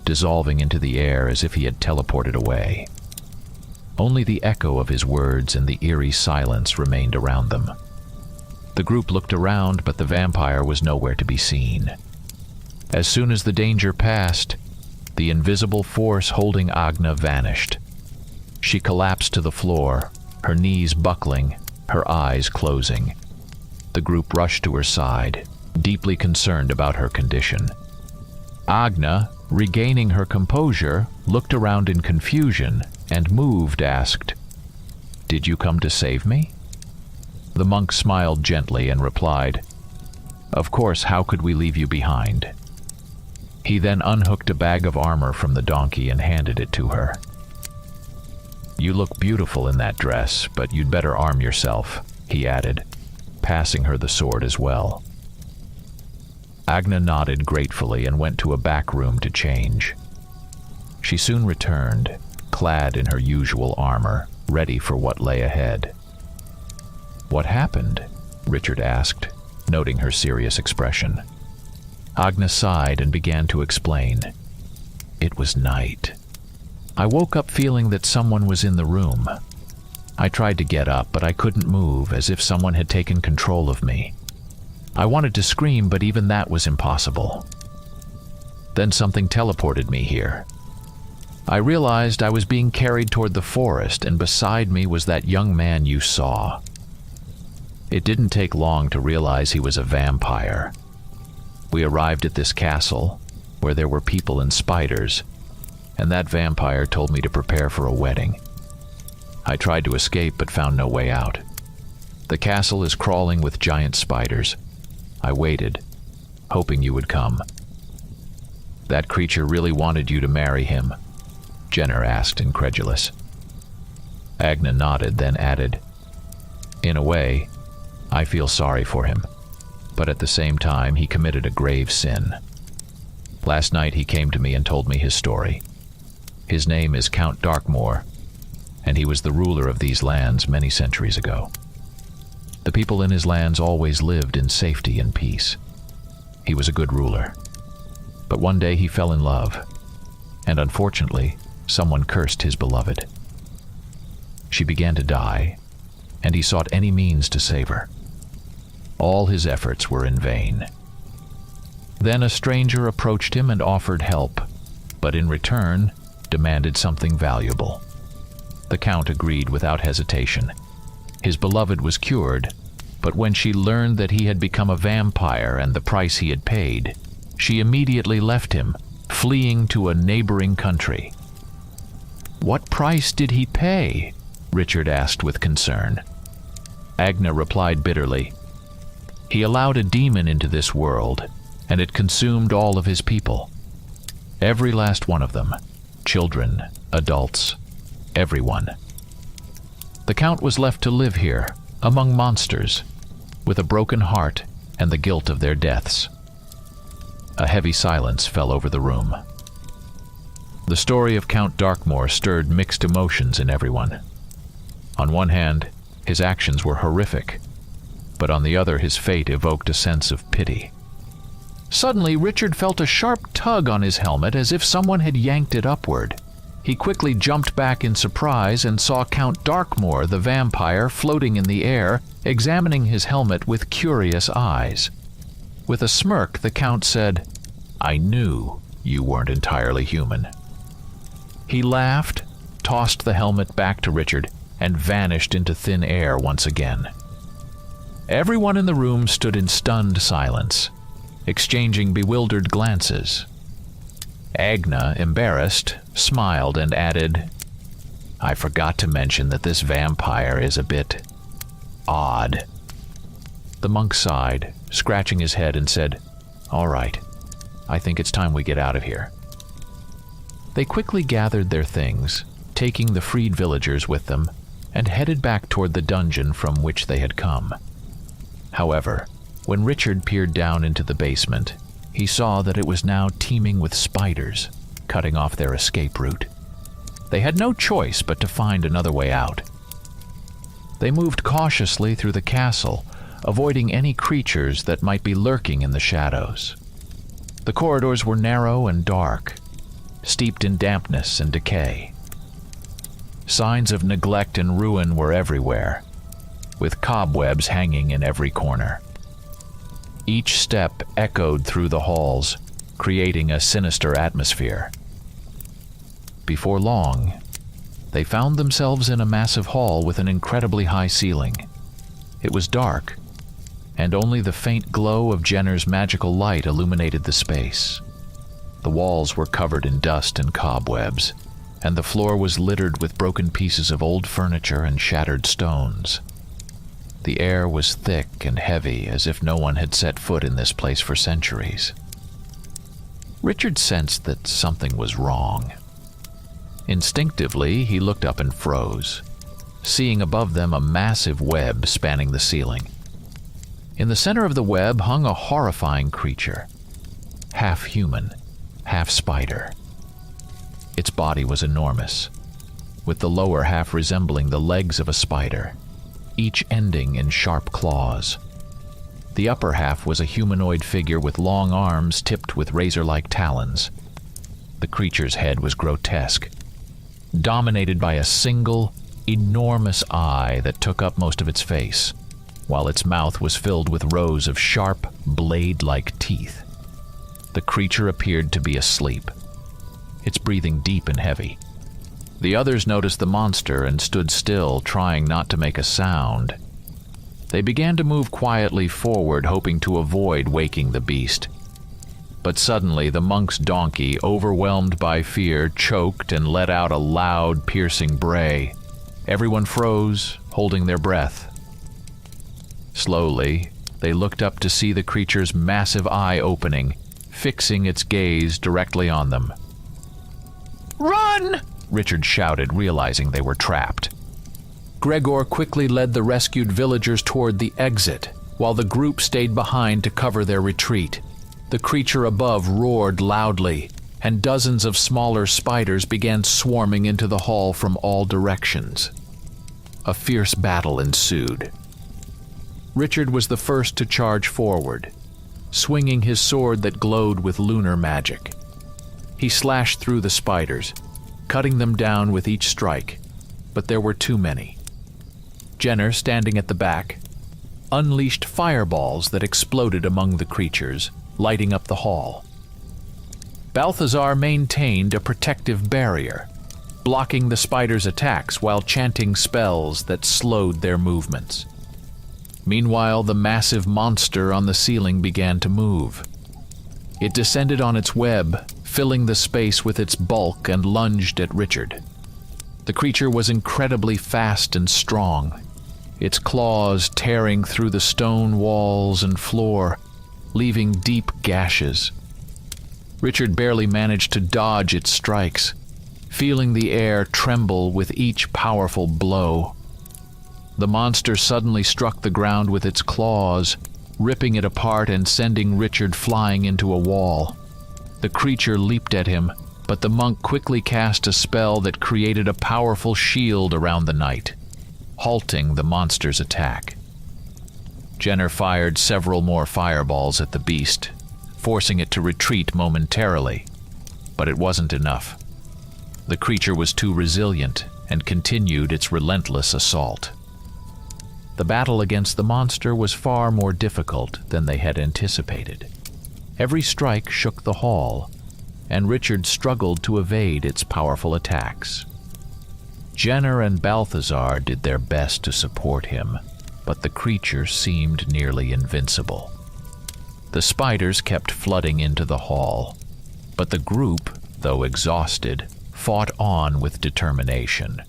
dissolving into the air as if he had teleported away. Only the echo of his words and the eerie silence remained around them. The group looked around, but the vampire was nowhere to be seen. As soon as the danger passed, the invisible force holding Agna vanished. She collapsed to the floor, her knees buckling, her eyes closing. The group rushed to her side, deeply concerned about her condition. Agna, regaining her composure, looked around in confusion and, moved, asked, "Did you come to save me?" The monk smiled gently and replied, "Of course, how could we leave you behind?" He then unhooked a bag of armor from the donkey and handed it to her. "You look beautiful in that dress, but you'd better arm yourself," he added, passing her the sword as well. Agna nodded gratefully and went to a back room to change. She soon returned, clad in her usual armor, ready for what lay ahead. "What happened?" Richard asked, noting her serious expression. Agna sighed and began to explain. "It was night. I woke up feeling that someone was in the room. I tried to get up, but I couldn't move, as if someone had taken control of me. I wanted to scream, but even that was impossible. Then something teleported me here. I realized I was being carried toward the forest, and beside me was that young man you saw. It didn't take long to realize he was a vampire. We arrived at this castle, where there were people and spiders, and that vampire told me to prepare for a wedding. I tried to escape but found no way out. The castle is crawling with giant spiders. I waited, hoping you would come." "That creature really wanted you to marry him?" Jenner asked, incredulous. Agna nodded, then added, "In a way, I feel sorry for him, but at the same time he committed a grave sin. Last night he came to me and told me his story. His name is Count Darkmoor, and he was the ruler of these lands many centuries ago. The people in his lands always lived in safety and peace. He was a good ruler. But one day he fell in love, and unfortunately, someone cursed his beloved. She began to die, and he sought any means to save her. All his efforts were in vain. Then a stranger approached him and offered help, but in return demanded something valuable. The Count agreed without hesitation. His beloved was cured, but when she learned that he had become a vampire and the price he had paid, she immediately left him, fleeing to a neighboring country. "What price did he pay?" Richard asked with concern. Agna replied bitterly, "He allowed a demon into this world, and it consumed all of his people. Every last one of them. Children, adults, everyone. The Count was left to live here, among monsters, with a broken heart and the guilt of their deaths." A heavy silence fell over the room. The story of Count Darkmoor stirred mixed emotions in everyone. On one hand, his actions were horrific, but on the other his fate evoked a sense of pity. Suddenly, Richard felt a sharp tug on his helmet as if someone had yanked it upward. He quickly jumped back in surprise and saw Count Darkmoor, the vampire, floating in the air, examining his helmet with curious eyes. With a smirk, the Count said, "I knew you weren't entirely human." He laughed, tossed the helmet back to Richard, and vanished into thin air once again. Everyone in the room stood in stunned silence, exchanging bewildered glances. Agna, embarrassed, smiled and added, "I forgot to mention that this vampire is a bit odd." The monk sighed, scratching his head, and said, "All right, I think it's time we get out of here." They quickly gathered their things, taking the freed villagers with them, and headed back toward the dungeon from which they had come. However, when Richard peered down into the basement, he saw that it was now teeming with spiders, cutting off their escape route. They had no choice but to find another way out. They moved cautiously through the castle, avoiding any creatures that might be lurking in the shadows. The corridors were narrow and dark, steeped in dampness and decay. Signs of neglect and ruin were everywhere, with cobwebs hanging in every corner. Each step echoed through the halls, creating a sinister atmosphere. Before long, they found themselves in a massive hall with an incredibly high ceiling. It was dark, and only the faint glow of Jenner's magical light illuminated the space. The walls were covered in dust and cobwebs, and the floor was littered with broken pieces of old furniture and shattered stones. The air was thick and heavy, as if no one had set foot in this place for centuries. Richard sensed that something was wrong. Instinctively, he looked up and froze, seeing above them a massive web spanning the ceiling. In the center of the web hung a horrifying creature, half human, half spider. Its body was enormous, with the lower half resembling the legs of a spider, each ending in sharp claws. The upper half was a humanoid figure with long arms tipped with razor-like talons. The creature's head was grotesque, dominated by a single, enormous eye that took up most of its face, while its mouth was filled with rows of sharp, blade-like teeth. The creature appeared to be asleep, its breathing deep and heavy. The others noticed the monster and stood still, trying not to make a sound. They began to move quietly forward, hoping to avoid waking the beast. But suddenly the monk's donkey, overwhelmed by fear, choked and let out a loud, piercing bray. Everyone froze, holding their breath. Slowly, they looked up to see the creature's massive eye opening, fixing its gaze directly on them. "Run!" Richard shouted, realizing they were trapped. Gregor quickly led the rescued villagers toward the exit, while the group stayed behind to cover their retreat. The creature above roared loudly, and dozens of smaller spiders began swarming into the hall from all directions. A fierce battle ensued. Richard was the first to charge forward, swinging his sword that glowed with lunar magic. He slashed through the spiders, cutting them down with each strike, but there were too many. Jenner, standing at the back, unleashed fireballs that exploded among the creatures, lighting up the hall. Balthazar maintained a protective barrier, blocking the spiders' attacks while chanting spells that slowed their movements. Meanwhile, the massive monster on the ceiling began to move. It descended on its web, filling the space with its bulk, and lunged at Richard. The creature was incredibly fast and strong, its claws tearing through the stone walls and floor, leaving deep gashes. Richard barely managed to dodge its strikes, feeling the air tremble with each powerful blow. The monster suddenly struck the ground with its claws, ripping it apart and sending Richard flying into a wall. The creature leaped at him, but the monk quickly cast a spell that created a powerful shield around the knight, halting the monster's attack. Jenner fired several more fireballs at the beast, forcing it to retreat momentarily, but it wasn't enough. The creature was too resilient and continued its relentless assault. The battle against the monster was far more difficult than they had anticipated. Every strike shook the hall, and Richard struggled to evade its powerful attacks. Jenner and Balthazar did their best to support him, but the creature seemed nearly invincible. The spiders kept flooding into the hall, but the group, though exhausted, fought on with determination.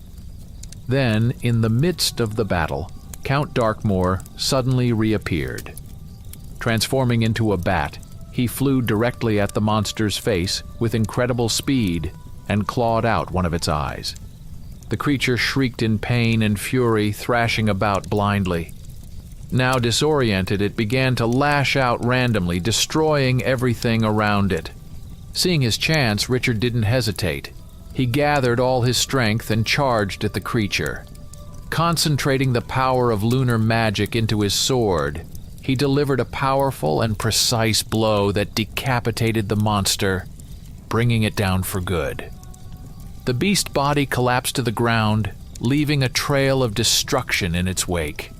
Then, in the midst of the battle, Count Darkmoor suddenly reappeared. Transforming into a bat, he flew directly at the monster's face with incredible speed and clawed out one of its eyes. The creature shrieked in pain and fury, thrashing about blindly. Now disoriented, it began to lash out randomly, destroying everything around it. Seeing his chance, Richard didn't hesitate. He gathered all his strength and charged at the creature. Concentrating the power of lunar magic into his sword, he delivered a powerful and precise blow that decapitated the monster, bringing it down for good. The beast body collapsed to the ground, leaving a trail of destruction in its wake.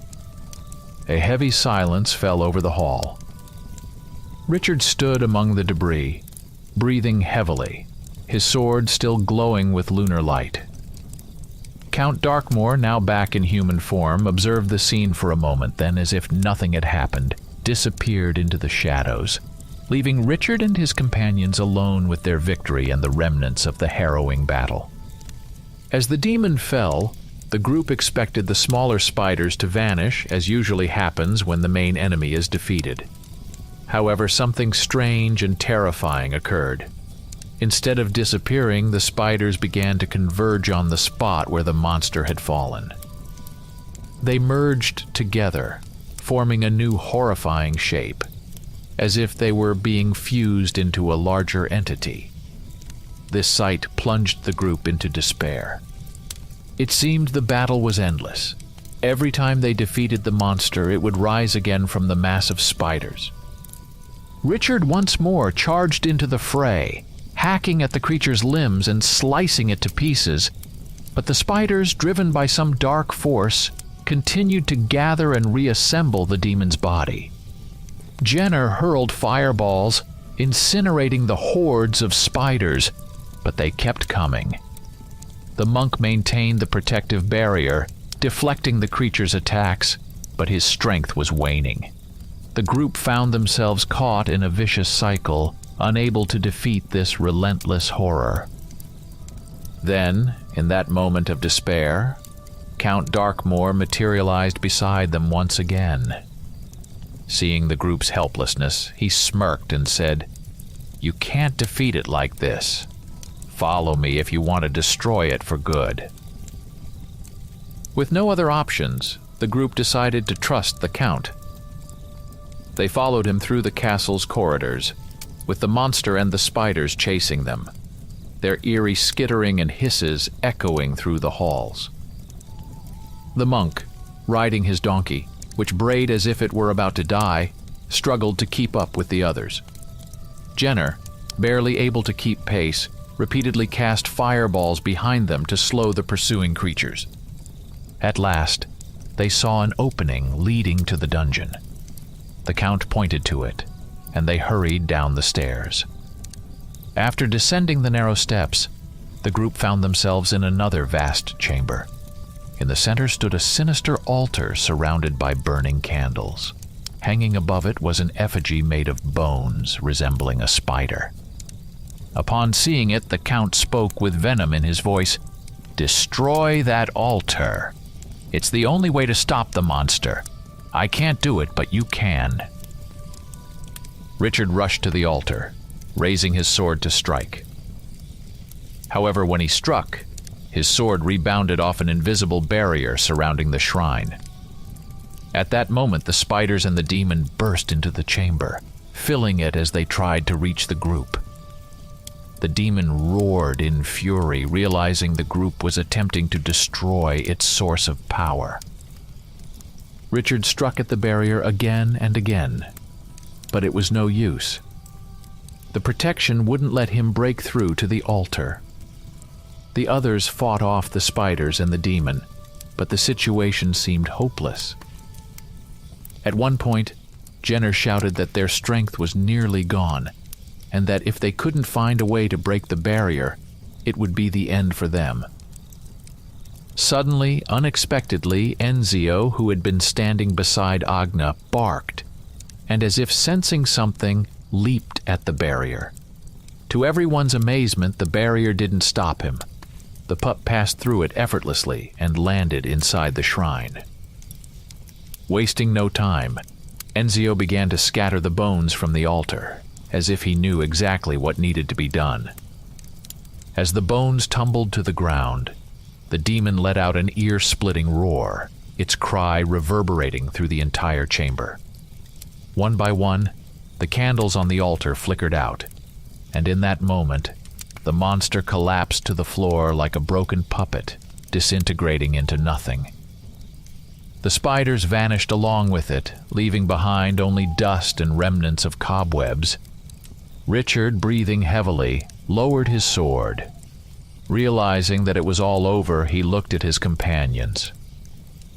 A heavy silence fell over the hall. Richard stood among the debris, breathing heavily, his sword still glowing with lunar light. Count Darkmoor, now back in human form, observed the scene for a moment, then, as if nothing had happened, disappeared into the shadows, leaving Richard and his companions alone with their victory and the remnants of the harrowing battle. As the demon fell, the group expected the smaller spiders to vanish, as usually happens when the main enemy is defeated. However, something strange and terrifying occurred. Instead of disappearing, the spiders began to converge on the spot where the monster had fallen. They merged together, forming a new horrifying shape, as if they were being fused into a larger entity. This sight plunged the group into despair. It seemed the battle was endless. Every time they defeated the monster, it would rise again from the mass of spiders. Richard once more charged into the fray, hacking at the creature's limbs and slicing it to pieces, but the spiders, driven by some dark force, continued to gather and reassemble the demon's body. Jenner hurled fireballs, incinerating the hordes of spiders, but they kept coming. The monk maintained the protective barrier, deflecting the creature's attacks, but his strength was waning. The group found themselves caught in a vicious cycle, unable to defeat this relentless horror. Then, in that moment of despair, Count Darkmoor materialized beside them once again. Seeing the group's helplessness, he smirked and said, "You can't defeat it like this. Follow me if you want to destroy it for good." With no other options, the group decided to trust the Count. They followed him through the castle's corridors, with the monster and the spiders chasing them, their eerie skittering and hisses echoing through the halls. The monk, riding his donkey, which brayed as if it were about to die, struggled to keep up with the others. Jenner, barely able to keep pace, repeatedly cast fireballs behind them to slow the pursuing creatures. At last, they saw an opening leading to the dungeon. The Count pointed to it, and they hurried down the stairs. After descending the narrow steps, the group found themselves in another vast chamber. In the center stood a sinister altar surrounded by burning candles. Hanging above it was an effigy made of bones resembling a spider. Upon seeing it, the Count spoke with venom in his voice. "Destroy that altar. It's the only way to stop the monster. I can't do it, but you can." Richard rushed to the altar, raising his sword to strike. However, when he struck, his sword rebounded off an invisible barrier surrounding the shrine. At that moment, the spiders and the demon burst into the chamber, filling it as they tried to reach the group. The demon roared in fury, realizing the group was attempting to destroy its source of power. Richard struck at the barrier again and again, but it was no use. The protection wouldn't let him break through to the altar. The others fought off the spiders and the demon, but the situation seemed hopeless. At one point, Jenner shouted that their strength was nearly gone, and that if they couldn't find a way to break the barrier, it would be the end for them. Suddenly, unexpectedly, Enzio, who had been standing beside Agna, barked, and as if sensing something, leaped at the barrier. To everyone's amazement, the barrier didn't stop him. The pup passed through it effortlessly and landed inside the shrine. Wasting no time, Enzio began to scatter the bones from the altar, as if he knew exactly what needed to be done. As the bones tumbled to the ground, the demon let out an ear-splitting roar, its cry reverberating through the entire chamber. One by one, the candles on the altar flickered out, and in that moment, the monster collapsed to the floor like a broken puppet, disintegrating into nothing. The spiders vanished along with it, leaving behind only dust and remnants of cobwebs. Richard, breathing heavily, lowered his sword. Realizing that it was all over, he looked at his companions.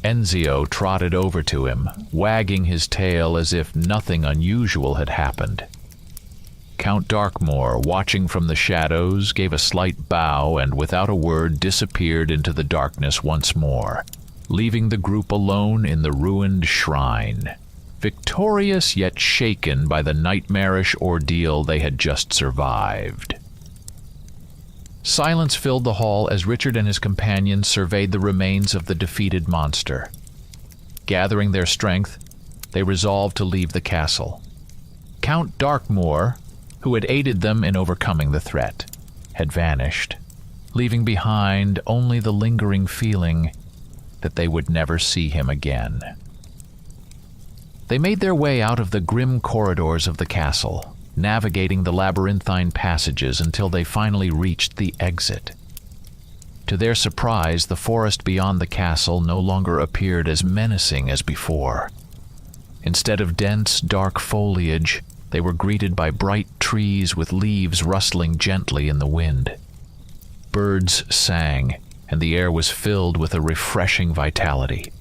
Enzio trotted over to him, wagging his tail as if nothing unusual had happened. Count Darkmoor, watching from the shadows, gave a slight bow and without a word disappeared into the darkness once more, leaving the group alone in the ruined shrine, victorious yet shaken by the nightmarish ordeal they had just survived. Silence filled the hall as Richard and his companions surveyed the remains of the defeated monster. Gathering their strength, they resolved to leave the castle. Count Darkmoor, who had aided them in overcoming the threat, had vanished, leaving behind only the lingering feeling that they would never see him again. They made their way out of the grim corridors of the castle, navigating the labyrinthine passages until they finally reached the exit. To their surprise, the forest beyond the castle no longer appeared as menacing as before. Instead of dense, dark foliage, they were greeted by bright trees with leaves rustling gently in the wind. Birds sang, and the air was filled with a refreshing vitality.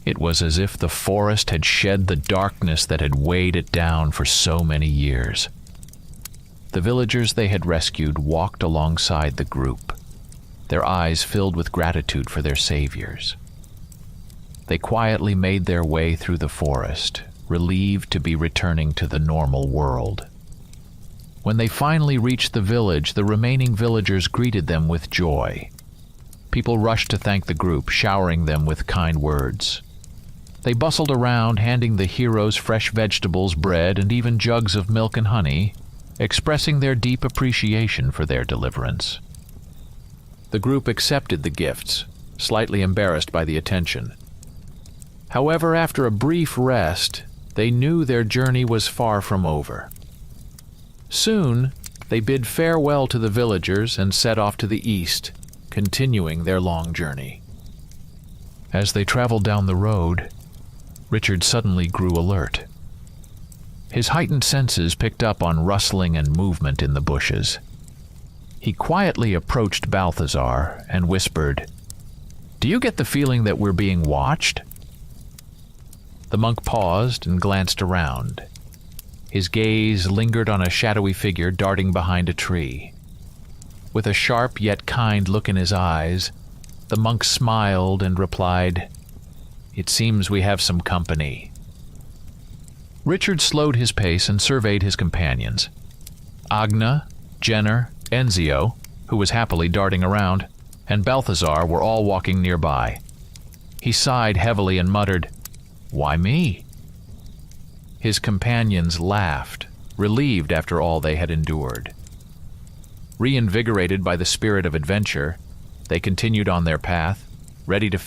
It was as if the forest had shed the darkness that had weighed it down for so many years. The villagers they had rescued walked alongside the group, their eyes filled with gratitude for their saviors. They quietly made their way through the forest, relieved to be returning to the normal world. When they finally reached the village, the remaining villagers greeted them with joy. People rushed to thank the group, showering them with kind words. They bustled around, handing the heroes fresh vegetables, bread, and even jugs of milk and honey, expressing their deep appreciation for their deliverance. The group accepted the gifts, slightly embarrassed by the attention. However, after a brief rest, they knew their journey was far from over. Soon, they bid farewell to the villagers and set off to the east, continuing their long journey. As they traveled down the road, Richard suddenly grew alert. His heightened senses picked up on rustling and movement in the bushes. He quietly approached Balthazar and whispered, "Do you get the feeling that we're being watched?" The monk paused and glanced around. His gaze lingered on a shadowy figure darting behind a tree. With a sharp yet kind look in his eyes, the monk smiled and replied, "It seems we have some company." Richard slowed his pace and surveyed his companions. Agna, Jenner, Enzio, who was happily darting around, and Balthazar were all walking nearby. He sighed heavily and muttered, "Why me?" His companions laughed, relieved after all they had endured. Reinvigorated by the spirit of adventure, they continued on their path, ready to